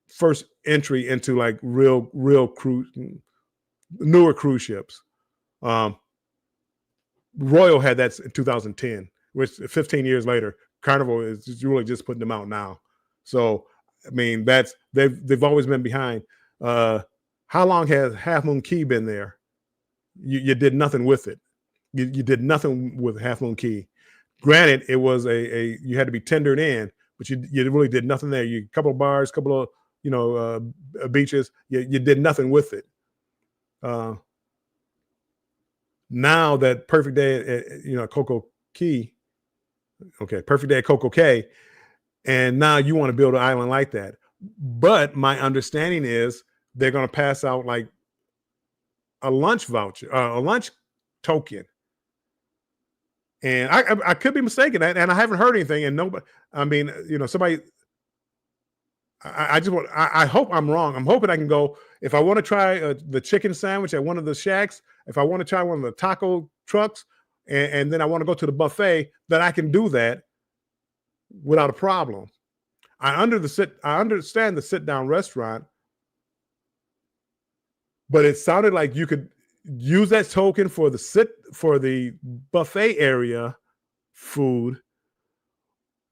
first entry into like real cruise, newer cruise ships. Royal had that in 2010, which 15 years later, Carnival is really just putting them out now. So I mean, they've always been behind. How long has Half Moon Cay been there? You did nothing with it. You did nothing with Half Moon Cay. Granted, it was you had to be tendered in, but you really did nothing there. You couple of bars, couple of beaches. You did nothing with it. Now that Perfect Day at Coco Key, okay, Perfect Day at Coco Cay, and now you want to build an island like that. But my understanding is they're going to pass out like a lunch voucher, a lunch token. And I could be mistaken, and I haven't heard anything. And nobody, I mean, somebody. I hope I'm wrong. I'm hoping I can go if I want to try the chicken sandwich at one of the shacks. If I want to try one of the taco trucks, and then I want to go to the buffet, that I can do that without a problem. I understand the sit down restaurant, but it sounded like you could use that token for the buffet area food,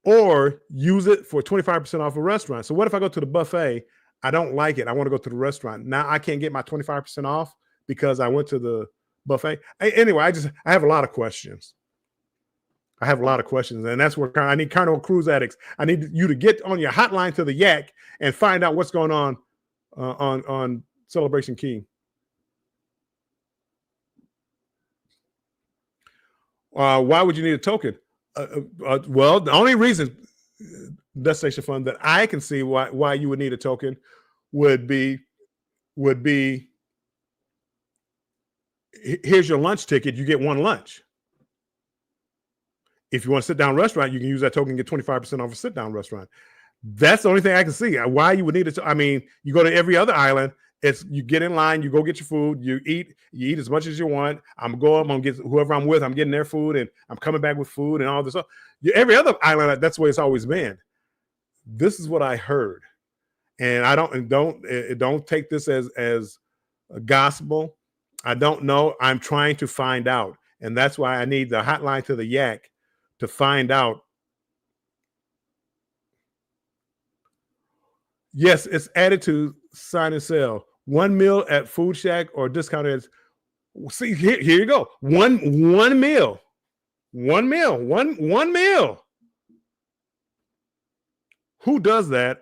or use it for 25% off a restaurant. So what if I go to the buffet? I don't like it. I want to go to the restaurant. Now I can't get my 25% off because I went to the buffet. Anyway, I have a lot of questions. I have a lot of questions, and that's where I need Carnival Cruise Addicts. I need you to get on your hotline to the Yak and find out what's going on on Celebration Key. Why would you need a token? Well, the only reason Destination Fund that I can see why you would need a token would be here's your lunch ticket. You get one lunch. If you want a sit down restaurant, you can use that token and get 25% off a sit down restaurant. That's the only thing I can see why you would need it. I mean, you go to every other island. It's you get in line, you go get your food, you eat as much as you want. I'm gonna get whoever I'm with, I'm getting their food, and I'm coming back with food and all this stuff. Every other island, that's the way it's always been. This is what I heard, and I don't take this as a gospel. I don't know. I'm trying to find out, and that's why I need the hotline to the Yak to find out. Yes, it's added to sign and sell. One meal at Food Shack or discounted. See, here you go. One meal. One meal. Who does that?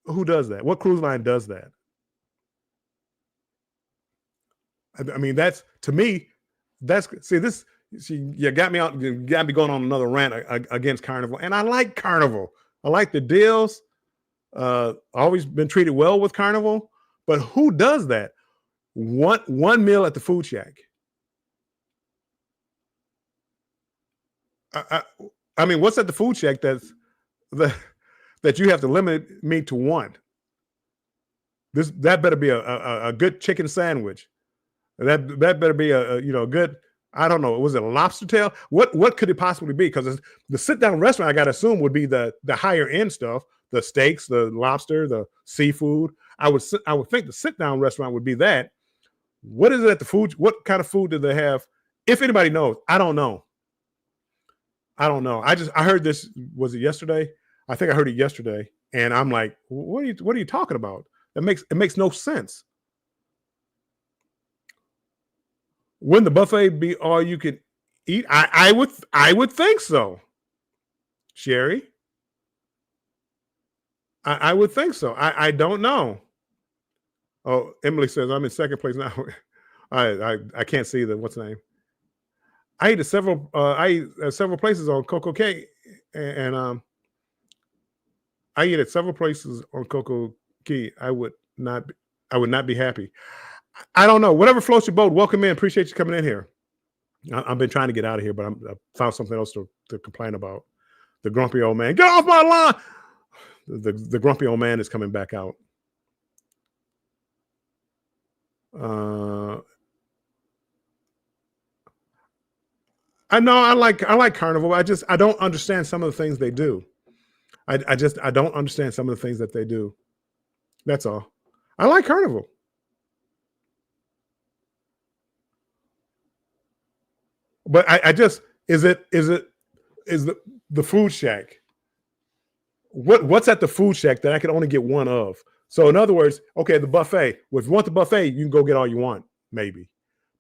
Who does that? What cruise line does that? I mean, that's to me. That's this. See, you got me out. You got me going on another rant against Carnival, and I like Carnival. I like the deals. Always been treated well with Carnival, but who does that? One meal at the Food Shack. I mean, what's at the Food Shack that you have to limit me to one? That better be a good chicken sandwich. That better be a good. I don't know. Was it a lobster tail? What could it possibly be? Because the sit down restaurant, I got to assume would be the higher end stuff, the steaks, the lobster, the seafood. I would think the sit down restaurant would be that. What is it at the food? What kind of food do they have? If anybody knows, I don't know. I heard this. Was it yesterday? I think I heard it yesterday, and I'm like, what are you talking about? It makes no sense. Wouldn't the buffet be all you could eat? I would think so. Sherry, I would think so. I don't know. Oh, Emily says I'm in second place now. I can't see what's the name. I ate at several places on Coco Cay, and I eat at several places on Coco Key. I would not be happy. I don't know. Whatever floats your boat. Welcome in. Appreciate you coming in here. I've been trying to get out of here, but I found something else to complain about. The grumpy old man. Get off my lawn. The grumpy old man is coming back out. I know I like Carnival. I don't understand some of the things they do. I don't understand some of the things that they do. That's all. I like Carnival. But is the Food Shack? What's at the Food Shack that I can only get one of? So in other words, okay, the buffet. Well, if you want the buffet, you can go get all you want, maybe.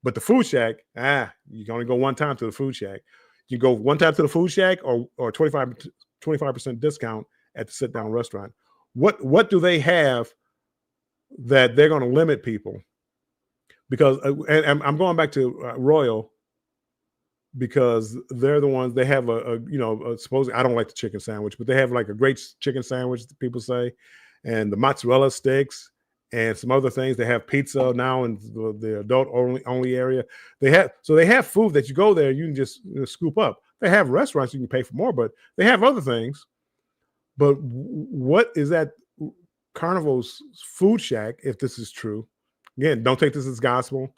But the Food Shack, you can only go one time to the Food Shack. You go one time to the Food Shack or 25% discount at the sit down restaurant. What do they have that they're going to limit people? Because and I'm going back to Royal, because they're the ones, they have supposedly, I don't like the chicken sandwich, but they have like a great chicken sandwich, people say, and the mozzarella sticks and some other things. They have pizza now in the adult only area. They have food that you go there, you can just scoop up. They have restaurants you can pay for more, but they have other things. But what is that Carnival's Food Shack, if this is true? Again, don't take this as gospel.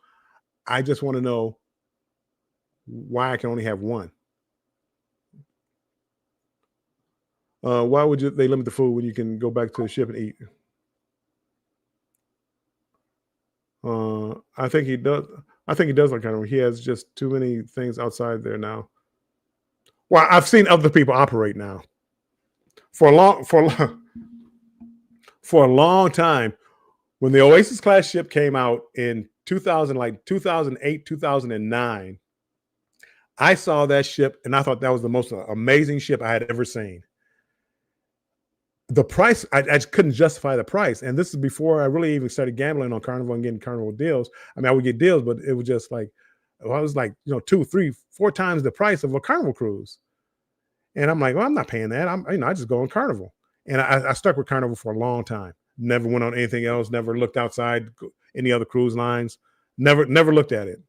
I just want to know why I can only have one. Why would they limit the food when you can go back to the ship and eat? I think he does. I think he does like Carnival. He has just too many things outside there now. Well, I've seen other people operate now for a long time. When the Oasis class ship came out in 2000, like 2008, 2009, I saw that ship and I thought that was the most amazing ship I had ever seen. The price, I just couldn't justify the price. And this is before I really even started gambling on Carnival and getting Carnival deals. I mean, I would get deals, but it was just like, well, I was like, 2, 3, 4 times the price of a Carnival cruise. And I'm like, well, I'm not paying that. I just go on Carnival. And I stuck with Carnival for a long time. Never went on anything else, never looked outside any other cruise lines, never looked at it.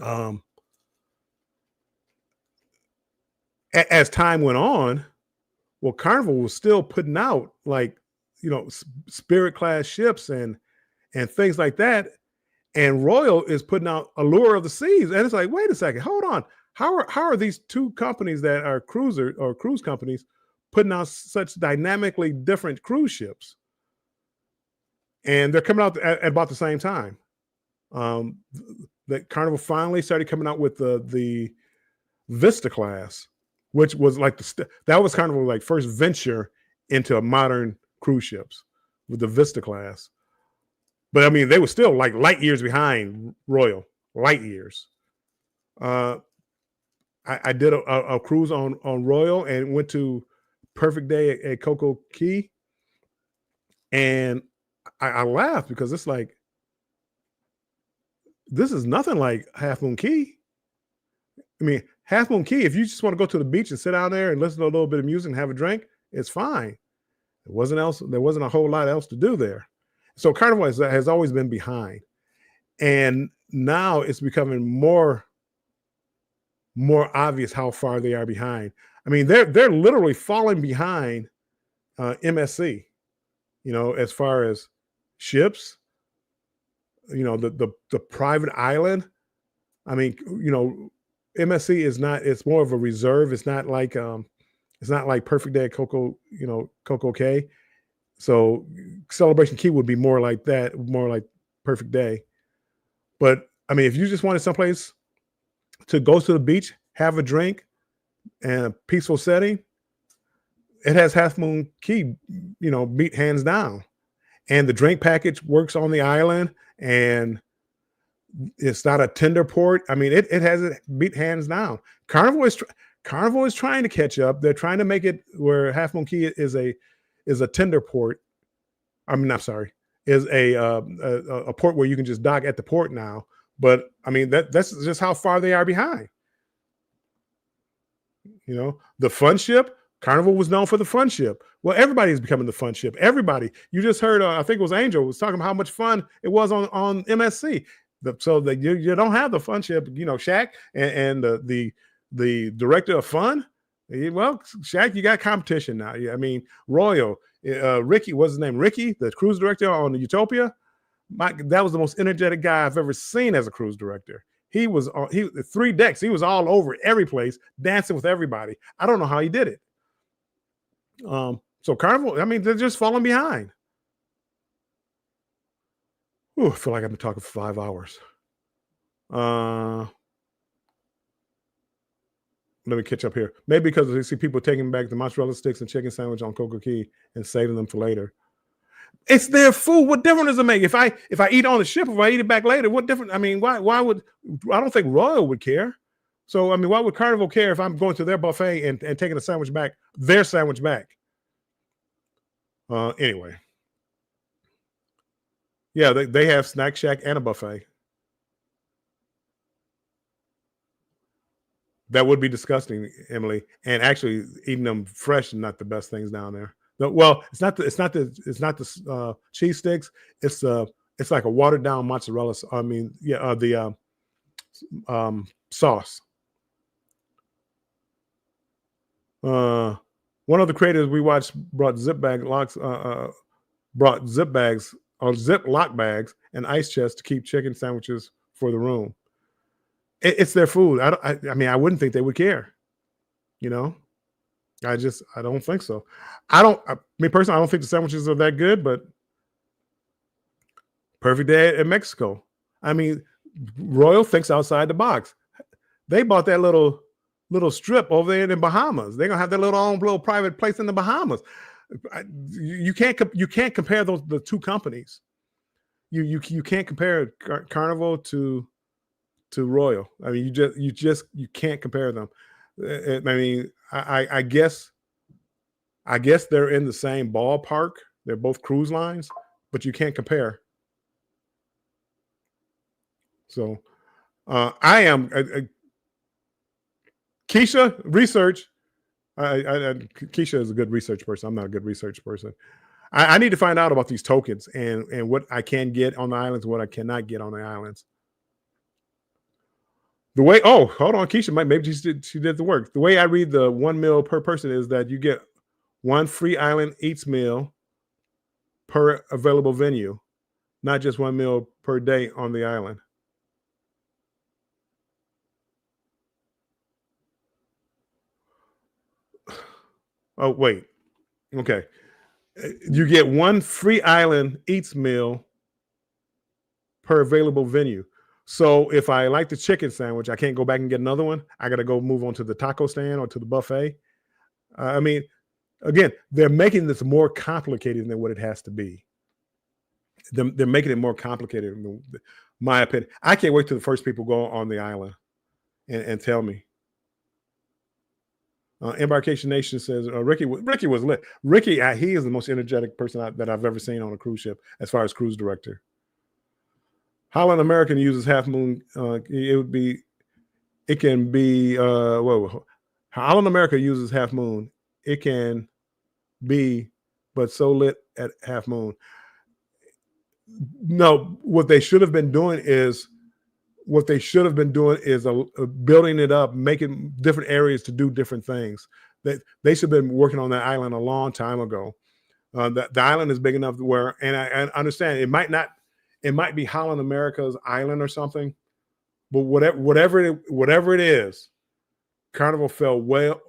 Um, as time went on, well, Carnival was still putting out like, Spirit class ships and things like that. And Royal is putting out Allure of the Seas. And it's like, wait a second, hold on. How are these two companies that are cruiser or cruise companies putting out such dynamically different cruise ships? And they're coming out at about the same time. Um, that Carnival finally started coming out with the Vista class, which was like that was Carnival like first venture into modern cruise ships with the Vista class. But I mean, they were still like light years behind Royal, light years. Uh, I did a cruise on Royal and went to Perfect Day at Coco Key, and I laughed because it's like this is nothing like Half Moon Key. I mean, Half Moon Key, if you just want to go to the beach and sit down there and listen to a little bit of music and have a drink, it's fine. There wasn't a whole lot else to do there. So Carnival has always been behind. And now it's becoming more obvious how far they are behind. I mean, they're literally falling behind MSC, as far as ships, the private island. I mean, MSC is not, it's more of a reserve. It's not like Perfect Day at Coco K. So Celebration Key would be more like that, more like Perfect Day. But I mean, if you just wanted someplace to go to the beach, have a drink, and a peaceful setting, it has Half Moon Key, beat hands down. And the drink package works on the island, and it's not a tender port. I mean, it has it beat hands down. Carnival is trying to catch up. They're trying to make it where Half Moon Key is a tender port. I mean, I'm sorry, is a port where you can just dock at the port now. But I mean, that's just how far they are behind. The fun ship, Carnival was known for the fun ship. Well, everybody's becoming the fun ship. Everybody. You just heard, I think it was Angel was talking about how much fun it was on MSC. So that you don't have the fun ship, Shaq and the director of fun. Well, Shaq, you got competition now. I mean, Royal, Ricky, what's his name? Ricky, the cruise director on the Utopia. That was the most energetic guy I've ever seen as a cruise director. He was 3 decks. He was all over every place, dancing with everybody. I don't know how he did it. So Carnival, I mean, they're just falling behind. Ooh, I feel like I've been talking for 5 hours. Let me catch up here. Maybe because you see people taking back the mozzarella sticks and chicken sandwich on Coco Key and saving them for later. It's their food. What difference does it make? If I eat on the ship, if I eat it back later, what difference? I mean, why would I don't think Royal would care. So I mean, why would Carnival care if I'm going to their buffet and taking a sandwich back, their sandwich back? Anyway. Yeah, they have Snack Shack and a buffet. That would be disgusting, Emily. And actually, eating them fresh is not the best things down there. Well, it's not the cheese sticks. It's like a watered down mozzarella. I mean, yeah, the sauce. One of the creators we watched brought zip bags or zip lock bags and ice chests to keep chicken sandwiches for the room. It's their food. I mean, I wouldn't think they would care. I don't think so. Me personally, I don't think the sandwiches are that good, but Perfect Day in Mexico. I mean, Royal thinks outside the box. They bought that little strip over there in the Bahamas. They're gonna have their little private place in the Bahamas. You can't compare the two companies. You can't compare Carnival to Royal. I mean, you can't compare them. I mean, I guess they're in the same ballpark. They're both cruise lines, but you can't compare. So I am Keisha research. Keisha is a good research person. I'm not a good research person. I need to find out about these tokens and what I can get on the islands, what I cannot get on the islands. The way, oh, hold on, Keisha, maybe she did the work. The way I read the 1 meal per person is that you get one free island eats meal per available venue, not just 1 meal per day on the island. Oh, wait. Okay. You get one free island eats meal per available venue. So if I like the chicken sandwich, I can't go back and get another one. I got to go move on to the taco stand or to the buffet. I mean, again, they're making this more complicated than what it has to be. They're making it more complicated. In my opinion, I can't wait till the first people go on the island and tell me. Embarkation Nation says Ricky was lit. Ricky, he is the most energetic person that I've ever seen on a cruise ship as far as cruise director. Holland American uses Half Moon. It can be. Whoa, Holland America uses Half Moon. It can be, but so lit at Half Moon. No, what they should have been doing is building it up, making different areas to do different things. They should have been working on that island a long time ago. The island is big enough where, and I understand it might be Holland America's island or something, but whatever it is, Carnival fell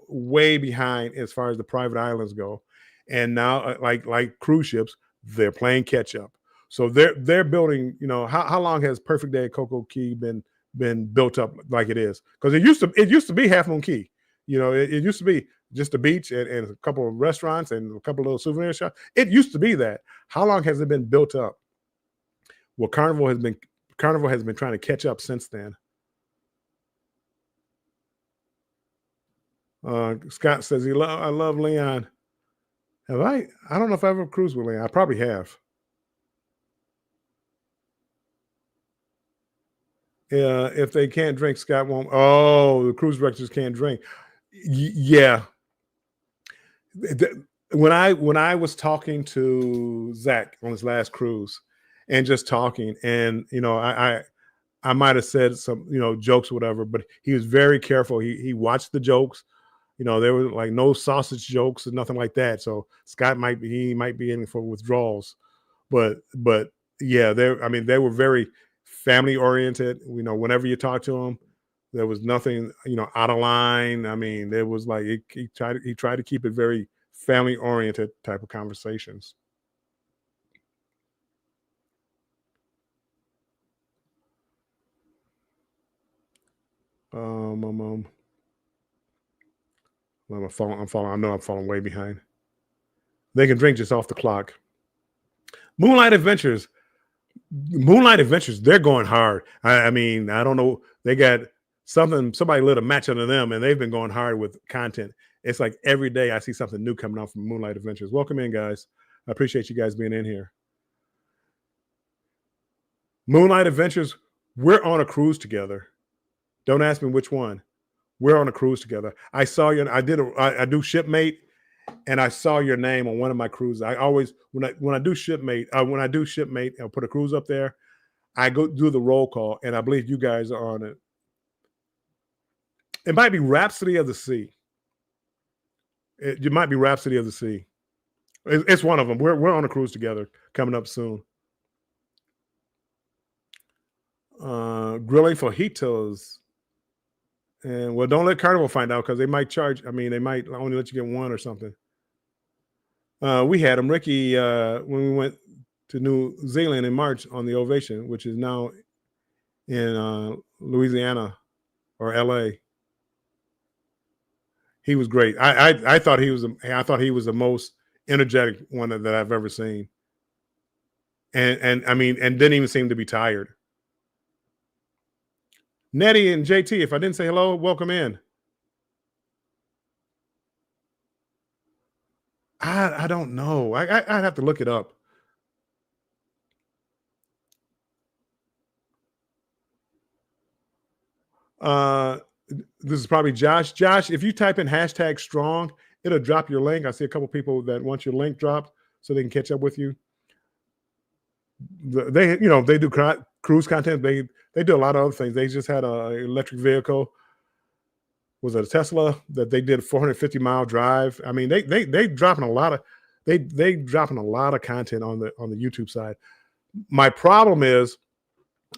way behind as far as the private islands go, and now like cruise ships, they're playing catch up. So they're building. You know, how long has Perfect Day at Coco Key been built up like it is? Because it used to be Half Moon Key. You know, it used to be just a beach and a couple of restaurants and a couple of little souvenir shops. It used to be that. How long has it been built up? Well, Carnival has been trying to catch up since then. Scott says I love Leon. Have I? I don't know if I ever cruised with Leon. I probably have. If they can't drink, Scott won't. Oh, the cruise directors can't drink. Yeah. When I was talking to Zach on his last cruise, and just talking, and I might have said some jokes or whatever, but he was very careful. He watched the jokes. There were like no sausage jokes and nothing like that. So Scott might be in for withdrawals, but yeah, they were very family oriented. Whenever you talk to them, there was nothing out of line. I mean, there was like he tried to keep it very family oriented type of conversations. I'm falling. I know I'm falling way behind. They can drink just off the clock. Moonlight Adventures. They're going hard. I mean, I don't know. They got somebody lit a match under them, and they've been going hard with content. It's like every day I see something new coming out from Moonlight Adventures. Welcome in, guys. I appreciate you guys being in here. Moonlight Adventures, we're on a cruise together. Don't ask me which one. We're on a cruise together. I saw you. I do Shipmate, and I saw your name on one of my cruises. I always when I do Shipmate, I'll put a cruise up there. I go do the roll call, and I believe you guys are on it. It might be Rhapsody of the Sea. It might be Rhapsody of the Sea. It's one of them. We're on a cruise together coming up soon. Grilling fajitos. And well, don't let Carnival find out because they might charge. I mean, they might only let you get one or something. We had them, Ricky, when we went to New Zealand in March on the Ovation, which is now in Louisiana or LA. He was great. I thought he was the most energetic one that I've ever seen. And I mean, and didn't even seem to be tired. Nettie and JT, if I didn't say hello, welcome in. I don't know. I'd have to look it up. This is probably Josh. Josh, if you type in hashtag strong, it'll drop your link. I see a couple people that want your link dropped so they can catch up with you. They do cruise content. They do a lot of other things. They just had an electric vehicle. Was it a Tesla that they did a 450-mile drive? I mean, they dropping a lot of they dropping a lot of content on the YouTube side. My problem is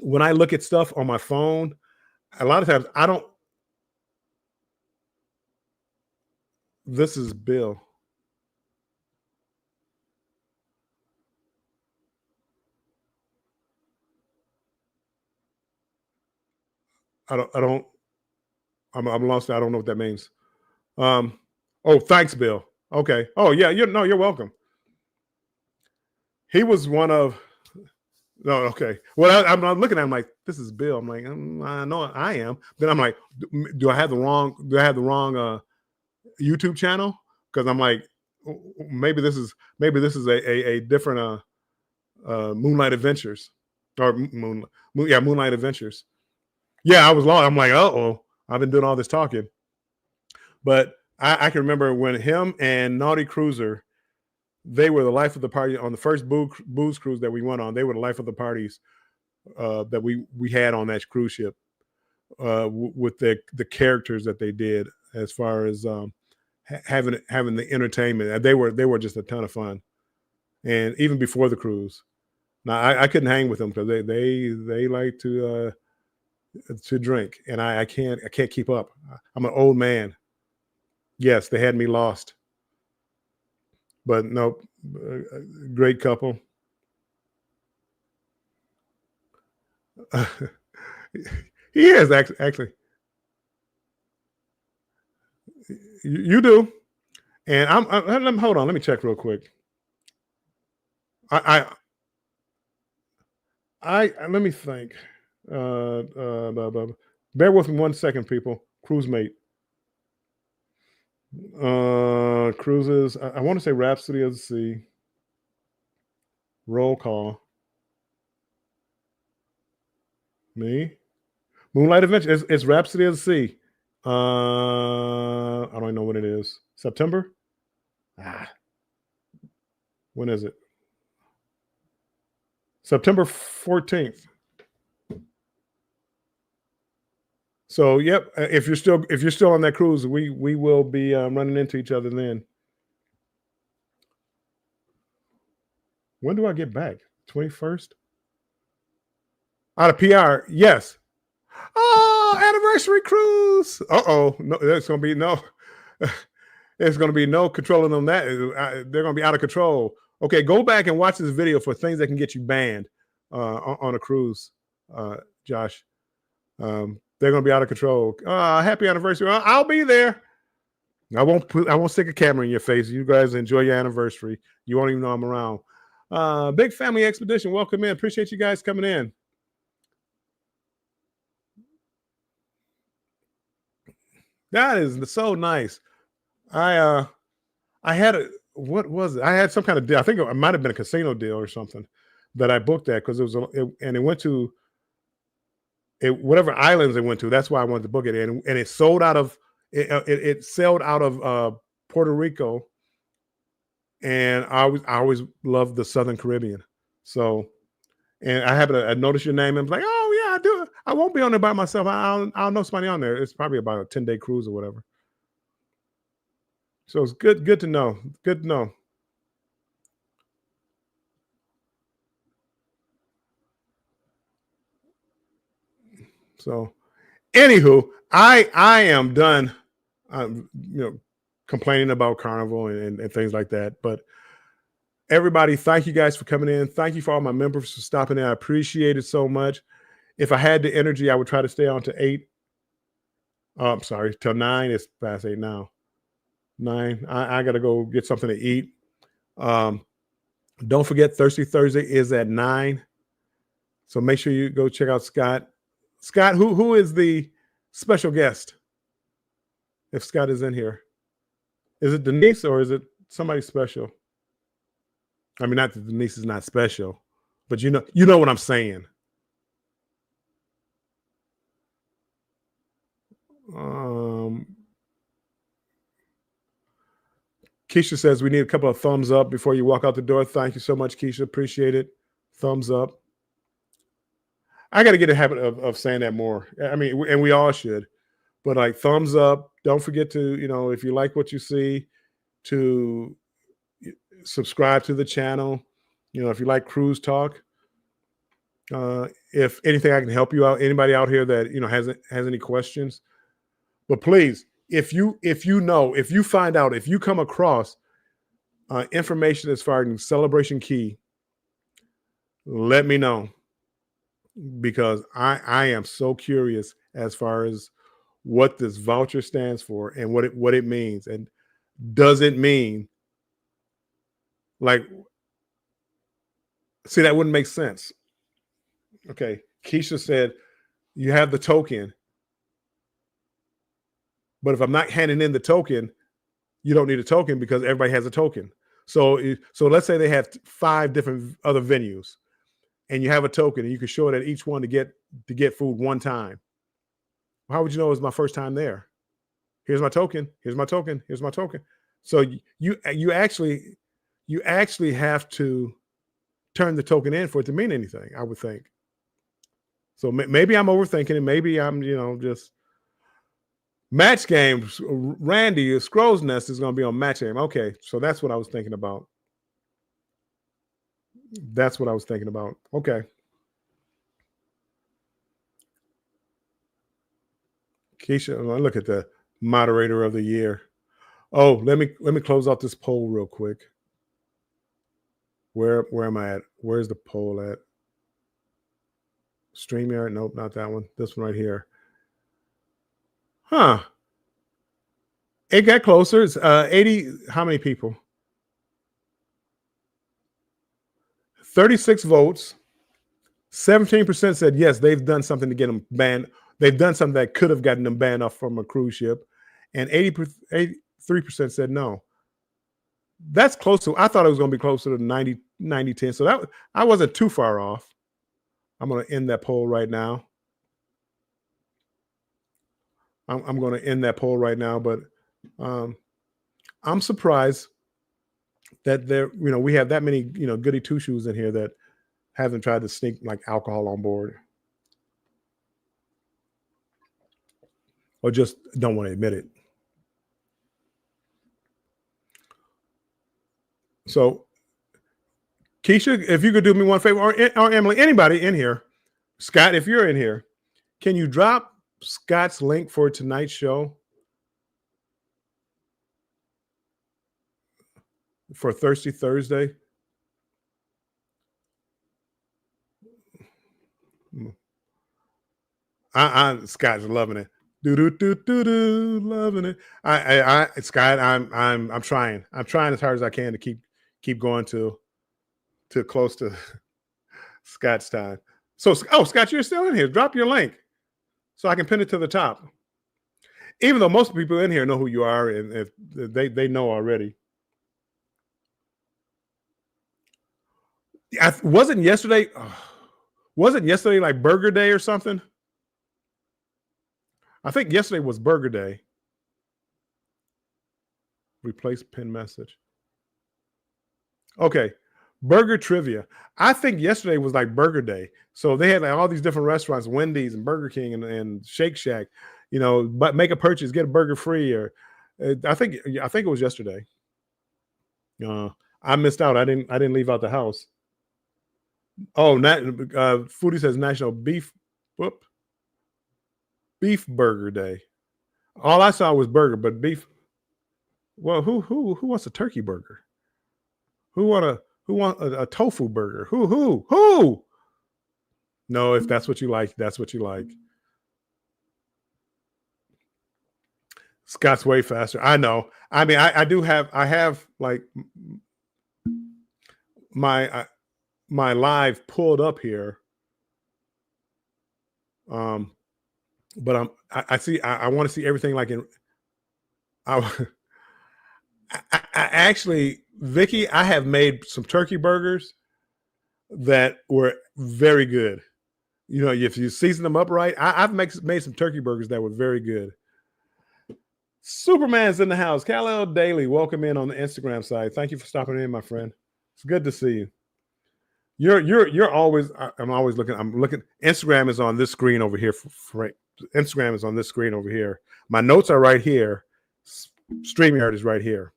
when I look at stuff on my phone, a lot of times I don't. This is Bill. I'm lost. I don't know what that means. Oh, thanks, Bill. Okay. Oh, yeah. You're welcome. He was one of. No, okay. Well, I'm looking at him like this is Bill. I'm like, I know I am. Then I'm like, do I have the wrong YouTube channel? Because I'm like, maybe this is a different Moonlight Adventures or Moonlight Adventures. Yeah, I was lost. I'm like, I've been doing all this talking. But I can remember when him and Naughty Cruiser, they were the life of the party on the first booze cruise that we went on. They were the life of the parties that we had on that cruise ship with the characters that they did as far as having the entertainment. They were just a ton of fun, and even before the cruise. Now I couldn't hang with them because they like to drink, and I can't keep up. I'm an old man. Yes, they had me lost. But no, great couple. He is actually. You do, and I'm hold on. Let me check real quick. I let me think. Bear with me 1 second, people. Cruise mate. Cruises. I want to say Rhapsody of the Sea. Roll call. Me. Moonlight Adventure. It's Rhapsody of the Sea. I don't know when it is. September. When is it? September 14th. So, yep. If you're still on that cruise, we will be running into each other then. When do I get back? 21st. Out of PR, yes. Oh, anniversary cruise. No, there's gonna be no. There's gonna be no controlling on that. They're gonna be out of control. Okay, go back and watch this video for things that can get you banned on a cruise, Josh. They're gonna be out of control. Happy anniversary! I'll be there. I won't stick a camera in your face. You guys enjoy your anniversary. You won't even know I'm around. Big Family Expedition, welcome in. Appreciate you guys coming in. That is so nice. I had what was it? I had some kind of deal. I think it might have been a casino deal or something that I booked that because it went to whatever islands it went to. That's why I wanted to book it, and it sold out of it sailed out of Puerto Rico, and I always loved the Southern Caribbean. So, and I happened to notice your name and was like, oh yeah, I do. I won't be on there by myself. I'll know somebody on there. It's probably about a 10-day cruise or whatever. So it's good to know. Good to know. So, anywho, I am done. Complaining about Carnival and things like that. But Everybody, thank you guys for coming in. Thank you for all my members for stopping in. I appreciate it so much. If I had the energy, I would try to stay on to 8. I'm sorry, till 9. It's past 8 now. 9. I got to go get something to eat. Don't forget, Thirsty Thursday is at 9. So make sure you go check out Scott. Scott, who is the special guest? If Scott is in here, is it Denise or is it somebody special? I mean, not that Denise is not special, but you know what I'm saying. Keisha says we need a couple of thumbs up before you walk out the door. Thank you so much, Keisha. Appreciate it. Thumbs up. I got to get a habit of saying that more. I mean, and we all should. But like thumbs up. Don't forget to, if you like what you see, to subscribe to the channel. If you like Cruise Talk, if anything I can help you out, anybody out here that has any questions, but please, if you find out, if you come across information as far as Celebration Key, let me know, because I am so curious as far as what this voucher stands for and what it means, and does it mean, like, see, that wouldn't make sense. Okay, Keisha said you have the token, but if I'm not handing in the token, you don't need a token because everybody has a token. So let's say they have 5 different other venues, and you have a token, and you can show it at each one to get food one time. How would you know it was my first time there? Here's my token. Here's my token. Here's my token. So you actually have to turn the token in for it to mean anything, I would think. So maybe I'm overthinking it. Maybe I'm, just match games. Randy, Scroll's Nest is going to be on match game. Okay, so that's what I was thinking about. That's what I was thinking about. Okay. Keisha, look at the moderator of the year. Oh, let me close out this poll real quick. Where am I at? Where's the poll at? StreamYard? Nope, not that one. This one right here. Huh. It got closer. It's 80. How many people? 36 votes. 17% said yes, they've done something to get them banned. They've done something that could have gotten them banned off from a cruise ship. And 83% said no. That's close to, I thought it was going to be closer to 90, 10. So that I wasn't too far off. I'm going to end that poll right now. I'm going to end that poll right now, but I'm surprised that we have that many, goody two shoes in here that haven't tried to sneak like alcohol on board, or just don't want to admit it. So, Keisha, if you could do me one favor, or Emily, anybody in here, Scott, if you're in here, can you drop Scott's link for tonight's show for Thirsty Thursday? Scott's loving it. Loving it. Scott, I'm trying. I'm trying as hard as I can to keep going to close to Scott's time. So, Scott, you're still in here. Drop your link so I can pin it to the top. Even though most people in here know who you are, and if they know already. Wasn't yesterday like Burger Day or something? I think yesterday was Burger Day. Replace pin message. Okay. Burger trivia. I think yesterday was like Burger Day. So they had like all these different restaurants, Wendy's and Burger King and Shake Shack, but make a purchase, get a burger free. Or I think it was yesterday. I missed out. I didn't leave out the house. Oh, Foodie says National Beef Burger Day. All I saw was burger, but beef. Well, who wants a turkey burger? Who want Who want a tofu burger? Who? No, if that's what you like, that's what you like. Scott's way faster. I know. I mean, I have like my my live pulled up here. Um, but I see I want to see everything like in I, I actually, Vicky, I have made some turkey burgers that were very good. You know, if you season them up right, I've made some turkey burgers that were very good. Superman's in the house. Kal-El Daily, welcome in on the Instagram side. Thank you for stopping in, my friend. It's good to see you. You're always. I'm always looking. I'm looking. Instagram is on this screen over here. Instagram is on this screen over here. My notes are right here. StreamYard is right here.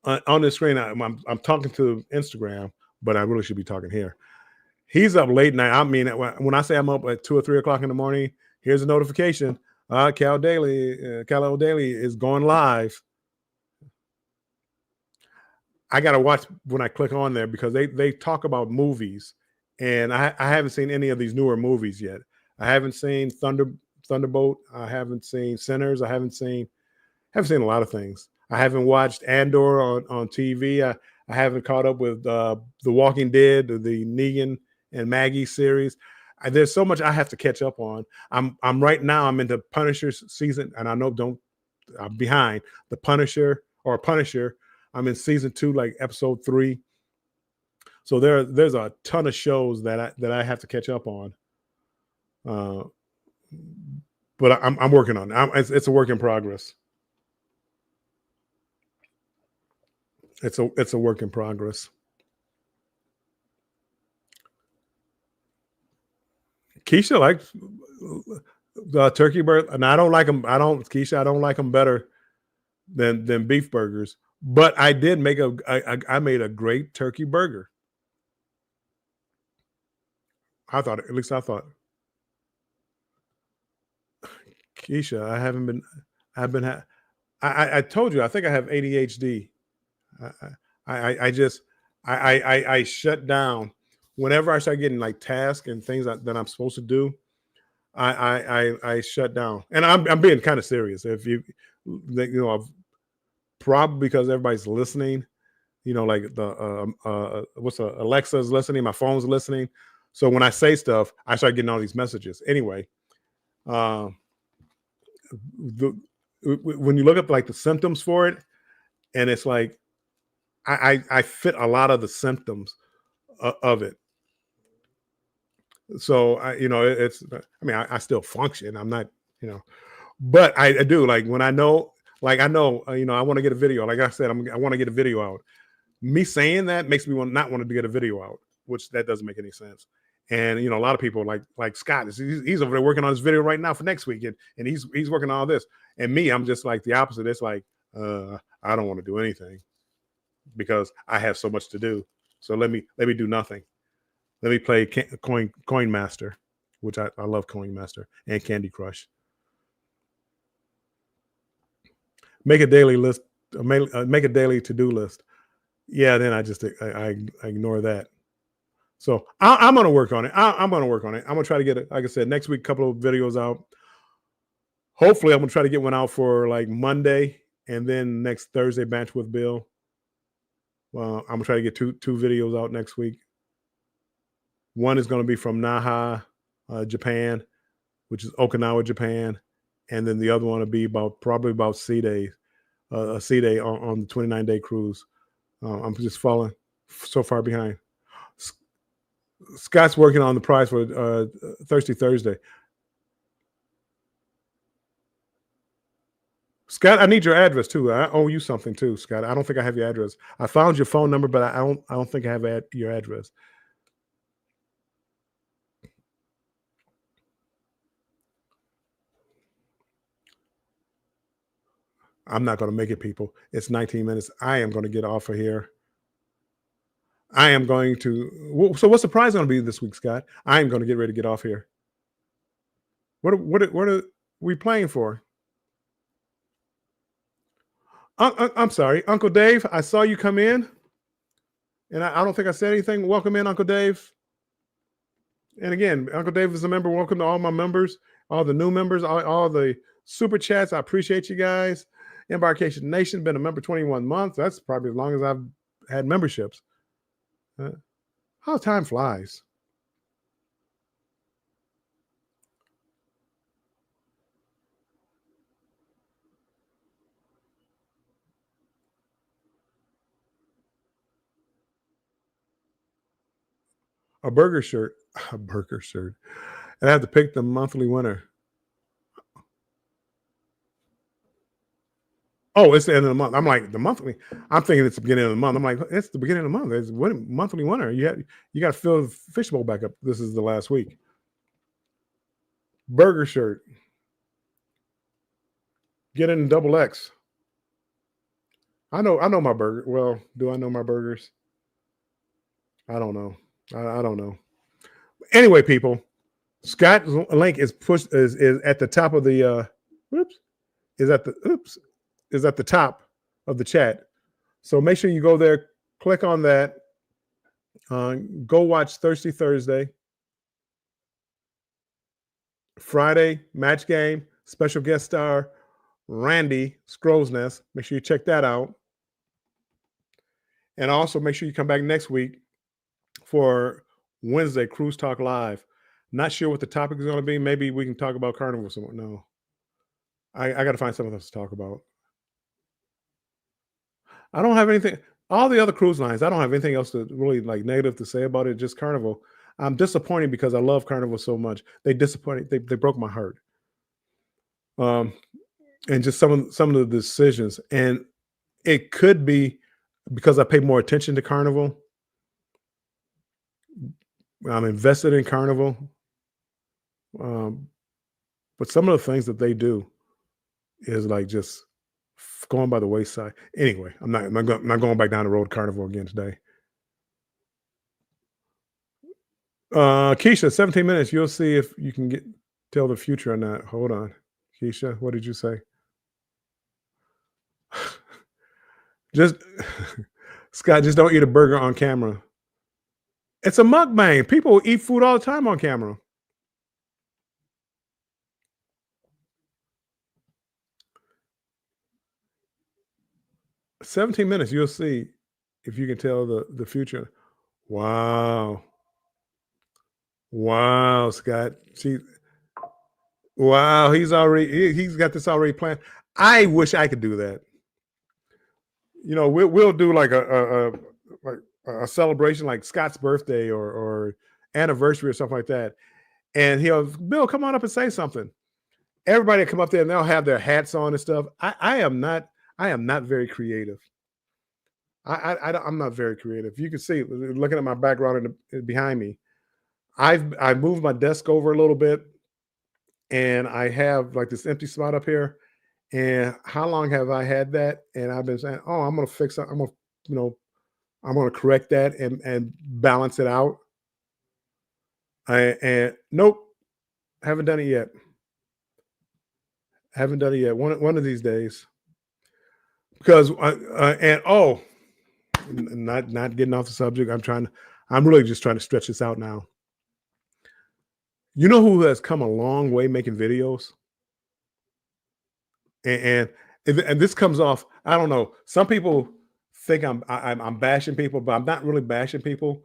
On the screen, I'm talking to Instagram, but I really should be talking here. He's up late night. I mean, when I say I'm up at 2 or 3 o'clock in the morning, here's a notification. Kal-El Daily is going live. I gotta watch when I click on there because they talk about movies, and I haven't seen any of these newer movies yet. I haven't seen Thunderbolt. I haven't seen Sinners. I haven't seen a lot of things. I haven't watched Andor on TV. I haven't caught up with The Walking Dead, the Negan and Maggie series. There's so much I have to catch up on. I'm right now. I'm into Punisher's season, and I know I'm behind the Punisher. I'm in season 2, like episode 3. So there's a ton of shows that I have to catch up on. But I'm working on it. It's a work in progress. It's a work in progress. Keisha likes the turkey burger, and I don't like them. Keisha, I don't like them better than beef burgers. But I did make I made a great turkey burger. At least I thought. Keisha, I told you, I think I have ADHD. I shut down whenever I start getting like tasks and things that I'm supposed to do. I shut down, and I'm being kind of serious. If probably because everybody's listening, like the Alexa's listening, my phone's listening. So when I say stuff, I start getting all these messages. Anyway, when you look up like the symptoms for it, and it's like I fit a lot of the symptoms of it. So I still function. I'm not, but I do, like when I know, I want to get a video. Like I said, I want to get a video out. Me saying that makes me not want to get a video out, which that doesn't make any sense. And a lot of people like Scott, he's over there working on his video right now for next week, and he's working on all this. And me, I'm just like the opposite. It's like I don't want to do anything because I have so much to do. So let me do nothing. Let me play Coin Master, which I love Coin Master, and Candy Crush. Make a daily list. Make a daily to-do list. Yeah, then I ignore that. So I'm going to work on it. I'm going to work on it. I'm going to try to get it. Like I said, next week, a couple of videos out. Hopefully, I'm going to try to get one out for like Monday, and then next Thursday, Bench with Bill. Well, I'm going to try to get two videos out next week. One is going to be from Naha, Japan, which is Okinawa, Japan. And then the other one will be probably about C-Day, a C-Day on the 29-day cruise. I'm just falling so far behind. Scott's working on the prize for Thirsty Thursday. Scott, I need your address too. I owe you something too, Scott. I don't think I have your address. I found your phone number, but I don't think I have your address. I'm not going to make it, people. It's 19 minutes. I am going to get off of here. I am going to. So, what's the prize going to be this week, Scott? I am going to get ready to get off here. What are we playing for? I'm sorry, Uncle Dave. I saw you come in, And I don't think I said anything. Welcome in, Uncle Dave. And again, Uncle Dave is a member. Welcome to all my members, all the new members, all the super chats. I appreciate you guys. Embarkation Nation, been a member 21 months. That's probably as long as I've had memberships. How time flies. A burger shirt. A burger shirt. And I have to pick the monthly winner. Oh, it's the end of the month. I'm like, the monthly. I'm thinking it's the beginning of the month. I'm like, it's the beginning of the month. It's monthly winner. You got to fill the fishbowl back up. This is the last week. Burger shirt. Get in double X. I know my burger. Well, do I know my burgers? I don't know. I don't know. Anyway, people, Scott's link is pushed is at the top of the oops is at the top of the chat. So make sure you go there, click on that, go watch Thirsty Thursday, Friday match game, special guest star Randy Scrow's Nest. Make sure you check that out, and also make sure you come back next week for Wednesday Cruise Talk Live. Not sure what the topic is going to be. Maybe we can talk about Carnival somewhere. No, I got to find something else to talk about. I don't have anything. All the other cruise lines, I don't have anything else to really like negative to say about it. Just Carnival. I'm disappointed because I love Carnival so much. They disappointed. They broke my heart. Um, and just some of the decisions, and it could be because I pay more attention to Carnival. I'm invested in Carnival, um, but some of the things that they do is like just going by the wayside. Anyway, I'm not going back down the road Carnival again today. Keisha, 17 minutes. You'll see if you can tell the future on that. Hold on, Keisha. What did you say? Just Scott, just don't eat a burger on camera. It's a mukbang. People eat food all the time on camera. "17 minutes, you'll see if you can tell the future." Wow. Wow, Scott. Wow, he's got this already planned. I wish I could do that. You know, we'll do like like a celebration like Scott's birthday or anniversary or something like that. And he'll Bill, come on up and say something. Everybody will come up there and they'll have their hats on and stuff. I am not very creative. I'm not very creative. You can see looking at my background behind me. I've moved my desk over a little bit, and I have like this empty spot up here. And how long have I had that? And I've been saying, "Oh, I'm gonna fix it. I'm gonna, you know, I'm gonna correct that and balance it out." And nope, haven't done it yet. Haven't done it yet. One of these days, because and oh, not getting off the subject. I'm really just trying to stretch this out now. You know who has come a long way making videos? And this comes off, I don't know. Some people think I'm bashing people, but I'm not really bashing people.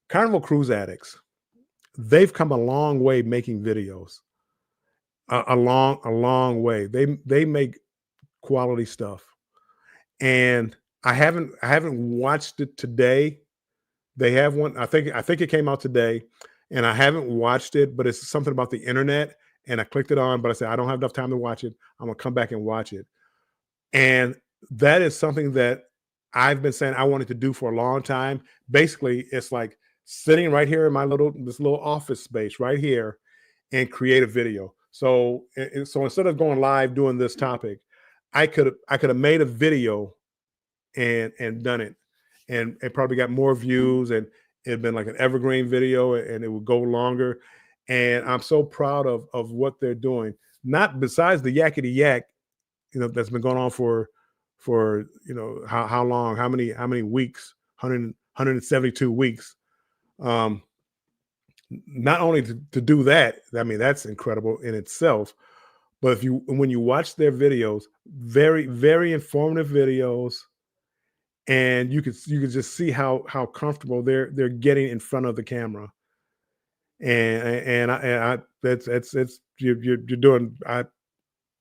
Carnival cruise addicts, they've come a long way making videos. A long way. They make quality stuff. And I haven't watched it today. They have one. I think it came out today, and I haven't watched it, but it's something about the internet. And I clicked it on, but I said I don't have enough time to watch it. I'm gonna come back and watch it. And that is something that I've been saying I wanted to do for a long time. Basically, it's like sitting right here in my this little office space right here and create a video. So so instead of going live doing this topic, I could have made a video and done it, and it probably got more views, and it'd been like an evergreen video, and it would go longer. And I'm so proud of what they're doing. Not besides the yakety yak, that's been going on for how long, how many weeks, 100 172 weeks. Um, Not only to do that, I mean, that's incredible in itself. But if you when you watch their videos, very, very informative videos, and you could just see how comfortable they're getting in front of the camera. And I that's you're doing. I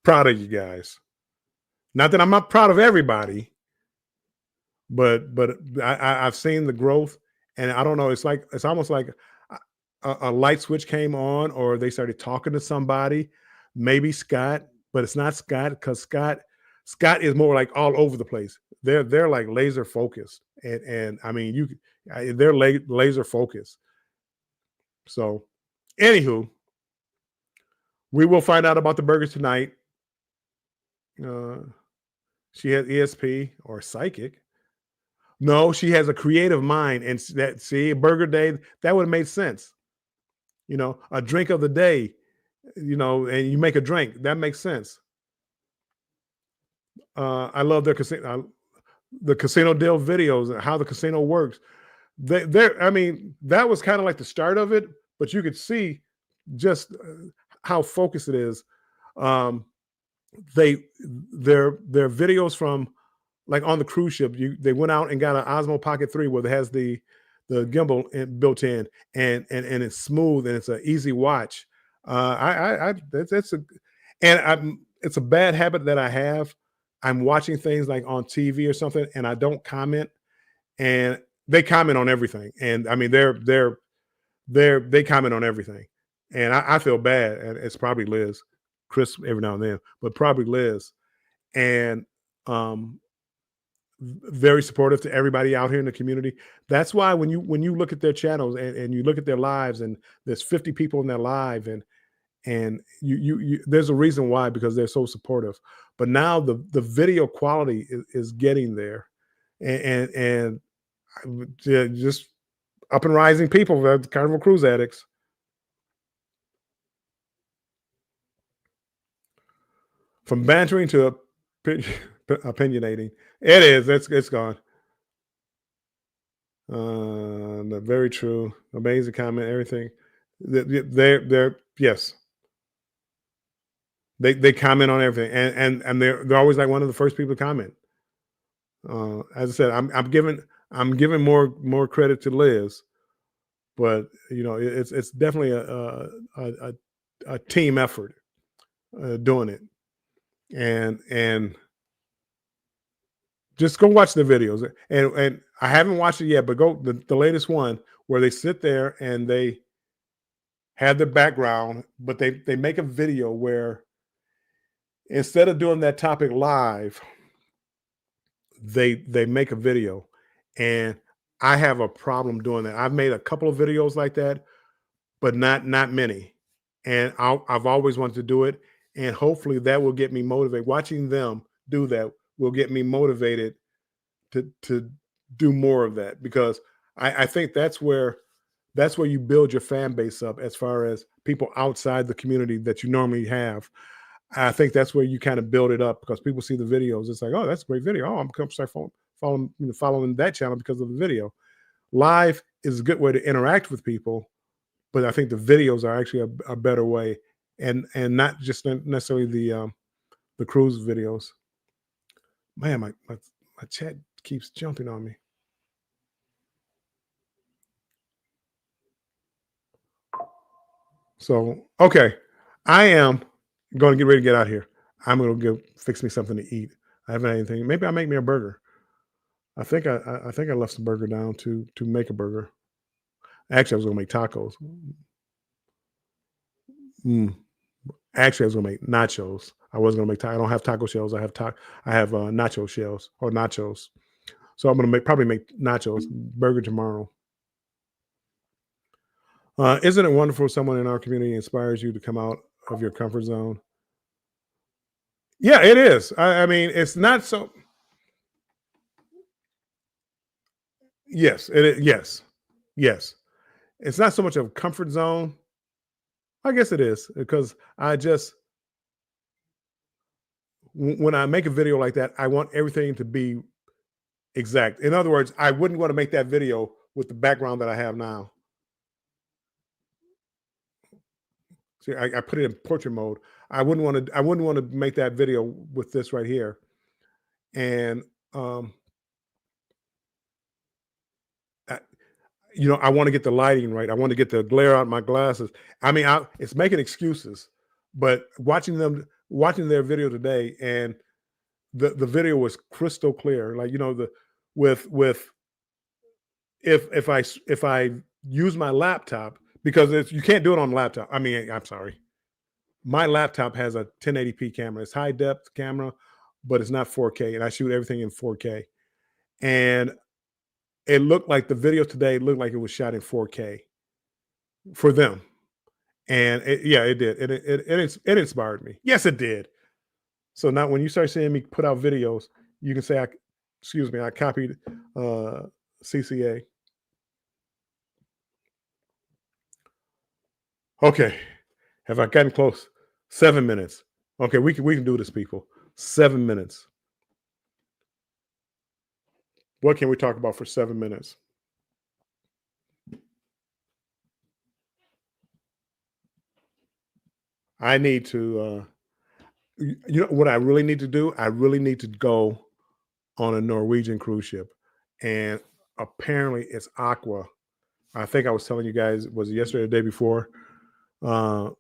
proud of you guys. Not that I'm not proud of everybody, but I've seen the growth, and I don't know. It's almost like a light switch came on, or they started talking to somebody, maybe Scott, but it's not Scott because Scott is more like all over the place. They're like laser focused, and I mean they're laser focused. So, anywho, we will find out about the burgers tonight. Uh, she has ESP or psychic. No, she has a creative mind, and that see Burger Day that would have made sense. A drink of the day, and you make a drink that makes sense. I love their casino, the casino deal videos, and how the casino works. I mean, that was kind of like the start of it, but you could see just how focused it is. Um, they their videos from like on the cruise ship, they went out and got an Osmo Pocket 3 where it has the gimbal built in, and it's smooth and it's an easy watch. I that's a and I'm It's a bad habit that I have. I'm watching things like on TV or something, and I don't comment, and they comment on everything. And I mean, they comment on everything, and I feel bad. And it's probably Liz, Chris every now and then, but probably Liz, and um, very supportive to everybody out here in the community. That's why when you look at their channels, and you look at their lives, and there's 50 people in their live, and there's a reason why, because they're so supportive. But now the video quality is getting there, and just up and rising people, the Carnival Cruise addicts. From bantering to opinionating. It is. It's gone. Very true. Amazing comment. Everything. They're yes. They comment on everything, and they're always like one of the first people to comment. As I said, I'm giving more credit to Liz, but it's definitely a team effort doing it, and just go watch the videos. And I haven't watched it yet, but go the latest one where they sit there and they have the background, but they make a video where instead of doing that topic live, they make a video. And I have a problem doing that. I've made a couple of videos like that, but not many. And I've always wanted to do it, and hopefully that will get me motivated. Watching them do that will get me motivated to do more of that, because I think that's where you build your fan base up, as far as people outside the community that you normally have. I think that's where you kind of build it up, because people see the videos. It's like, oh, that's a great video. Oh, I'm going to start following that channel because of the video. Live is a good way to interact with people, but I think the videos are actually a better way, and not just necessarily the cruise videos. Man, my chat keeps jumping on me. So okay, I am going to get ready to get out here. I'm going to go fix me something to eat. I haven't had anything. Maybe I'll make me a burger. I think I left some burger down to make a burger. Actually, I was going to make tacos. Mm. Actually, I was going to make nachos. I was going to make. I don't have taco shells. I have nacho shells or nachos. So I'm going to probably make nachos burger tomorrow. Isn't it wonderful someone in our community inspires you to come out of your comfort zone? Yeah, it is. I mean, it's not so. Yes, yes, yes. It's not so much of a comfort zone. I guess it is, because when I make a video like that, I want everything to be Exact. In other words, I wouldn't want to make that video with the background that I have now. See, I put it in portrait mode. I wouldn't want to make that video with this right here. And um, I, I want to get the lighting right. I want to get the glare out of my glasses. I mean, it's making excuses, but watching their video today, and the video was crystal clear. Like with if I use my laptop, because you can't do it on the laptop. I mean, I'm sorry. My laptop has a 1080p camera. It's high depth camera, but it's not 4K, and I shoot everything in 4K. And it looked like the video today looked like it was shot in 4K for them. And yeah, it did. It inspired me. Yes, it did. So now when you start seeing me put out videos, you can say, excuse me, I copied CCA. Okay. Have I gotten close? 7 minutes. Okay, we can do this, people. 7 minutes. What can we talk about for 7 minutes? I need to what I really need to do? I really need to go on a Norwegian cruise ship. And apparently it's Aqua. I think I was telling you guys, was it yesterday or the day before? Uh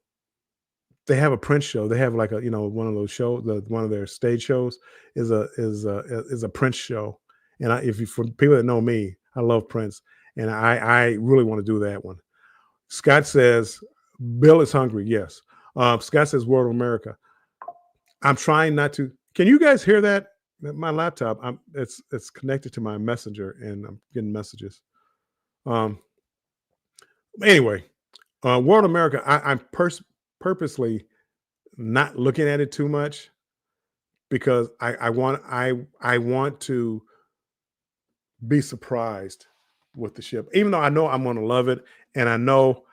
they have a Prince show. They have like one of those shows. One of their stage shows is a Prince show. And for people that know me, I love Prince, and I really want to do that one. Scott says Bill is hungry. Yes. Scott says World of America. I'm trying not to. Can you guys hear that? My laptop. It's connected to my messenger, and I'm getting messages. Um. Anyway, World America. I'm purposely not looking at it too much because I want to be surprised with the ship, even though I know I'm going to love it, and I know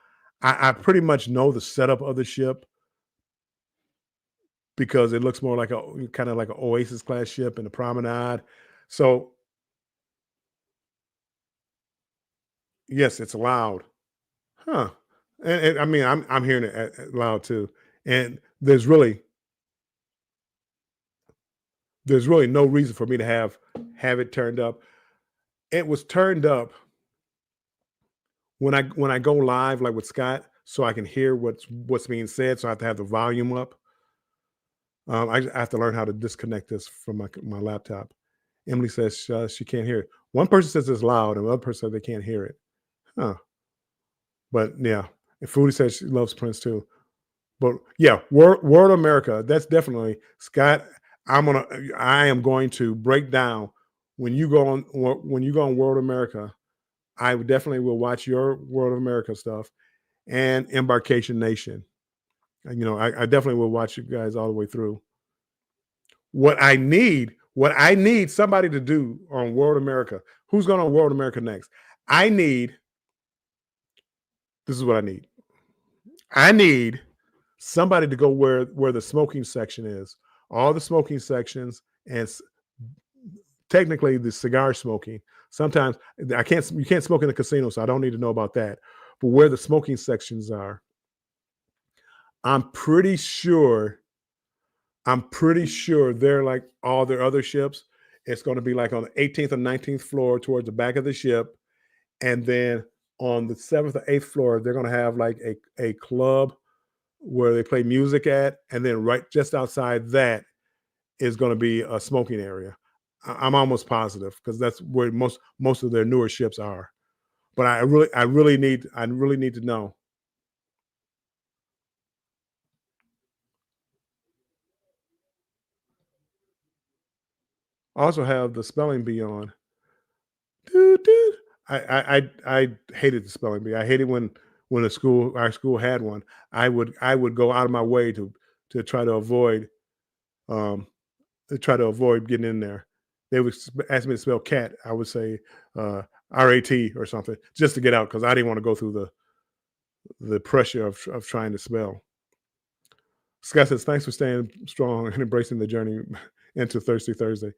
I pretty much know the setup of the ship because it looks more like a kind of like an Oasis class ship in the Promenade. So yes, it's loud, huh? And I mean, I'm hearing it loud too, and there's really no reason for me to have it turned up. It was turned up when I go live, like with Scott, so I can hear what's being said. So I have to have the volume up. I have to learn how to disconnect this from my laptop. Emily says she can't hear it. One person says it's loud, and the other person says they can't hear it. Huh. But yeah, and Foodie says she loves Prince too. But yeah, World America. That's definitely Scott. I am going to break down when you go on World America. I definitely will watch your World of America stuff and Embarkation Nation. I definitely will watch you guys all the way through. What I need somebody to do on World America. Who's going on World America next? This is what I need. I need somebody to go where the smoking section is. All the smoking sections and technically the cigar smoking. Sometimes you can't smoke in the casino, so I don't need to know about that. But where the smoking sections are, I'm pretty sure they're like all their other ships. It's going to be like on the 18th or 19th floor towards the back of the ship. And then on the 7th or 8th floor, they're going to have like a club where they play music at. And then right just outside that is going to be a smoking area. I'm almost positive because that's where most of their newer ships are. But I really need to know. I also have the spelling bee on. Doo, doo. I hated the spelling bee. I hated when our school had one. I would go out of my way to try to avoid um getting in there. They would ask me to spell cat. I would say RAT or something just to get out because I didn't want to go through the pressure of trying to spell. Scott says, "Thanks for staying strong and embracing the journey into Thirsty Thursday."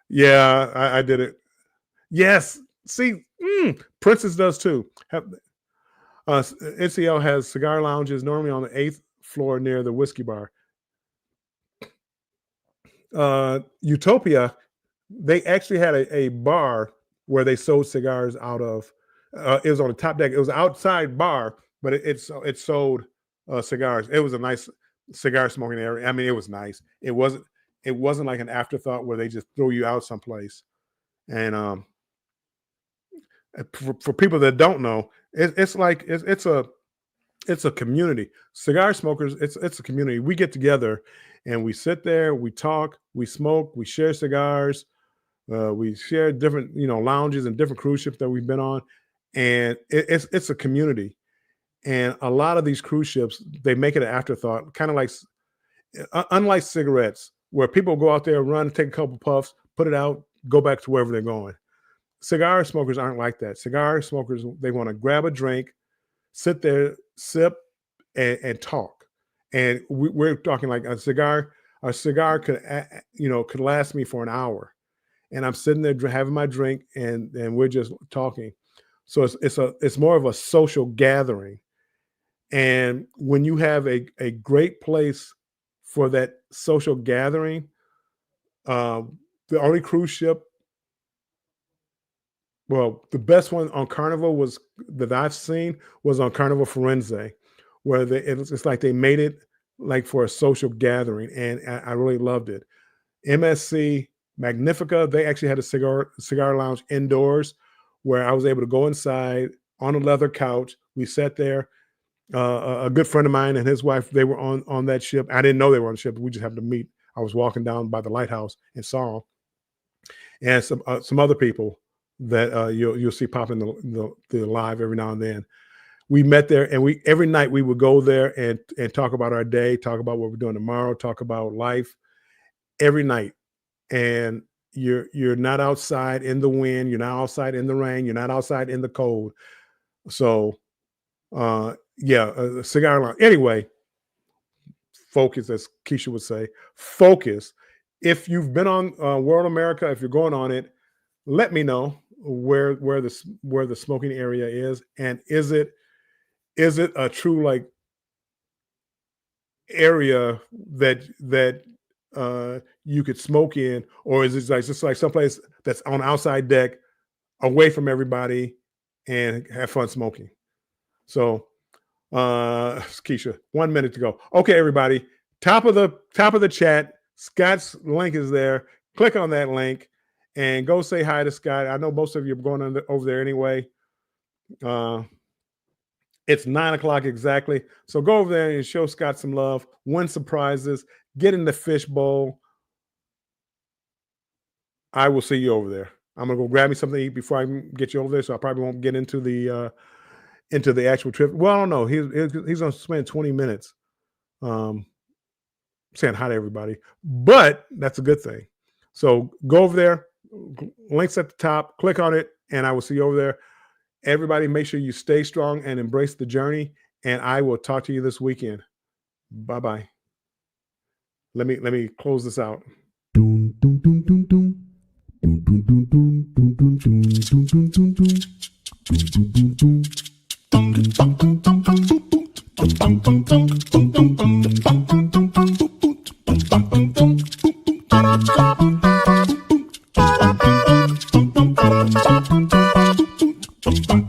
Yeah, I did it. Yes. See, Princess does too. NCL has cigar lounges normally on the eighth floor near the whiskey bar. Utopia, they actually had a bar where they sold cigars out of. It was on the top deck. It was an outside bar, but it sold cigars. It was a nice cigar smoking area. I mean, it was nice. It wasn't like an afterthought where they just throw you out someplace. And for people that don't know, it's a community. Cigar smokers, it's a community. We get together and we sit there, we talk, we smoke, we share cigars, we share different lounges and different cruise ships that we've been on, and it's a community. And a lot of these cruise ships, they make it an afterthought, kind of like unlike cigarettes, where people go out there, run, take a couple puffs, put it out, go back to wherever they're going. Cigar smokers aren't like that. Cigar smokers, they want to grab a drink, sit there, sip, and talk. And we're talking like a cigar. A cigar could last me for an hour, and I'm sitting there having my drink, and we're just talking. So it's more of a social gathering. And when you have a great place for that social gathering, the only cruise ship, well, the best one on Carnival was that I've seen was on Carnival Firenze, where it's like they made it like for a social gathering, and I really loved it. MSC Magnifica, they actually had a cigar lounge indoors where I was able to go inside on a leather couch. We sat there. A good friend of mine and his wife, they were on that ship. I didn't know they were on the ship. We just happened to meet. I was walking down by the lighthouse and saw them, and some other people that you'll see pop in the live every now and then. We met there, and every night we would go there and talk about our day, talk about what we're doing tomorrow, talk about life every night. And you're not outside in the wind, you're not outside in the rain, you're not outside in the cold. So yeah, a cigar lounge. Anyway, focus, as Keisha would say, focus. If you've been on World America, if you're going on it, let me know where the smoking area is, and is it a true like area that you could smoke in, or is it like just like someplace that's on outside deck, away from everybody, and have fun smoking? So, Keisha, 1 minute to go. Okay, everybody, top of the chat, Scott's link is there. Click on that link and go say hi to Scott. I know most of you are going over there anyway. It's 9:00 exactly. So go over there and show Scott some love, win some prizes, get in the fish bowl. I will see you over there. I'm gonna go grab me something to eat before I get you over there. So I probably won't get into the actual trip. Well, I don't know. He's gonna spend 20 minutes saying hi to everybody, but that's a good thing. So go over there, links at the top, click on it, and I will see you over there. Everybody, make sure you stay strong and embrace the journey. And I will talk to you this weekend. Bye-bye. Let me close this out.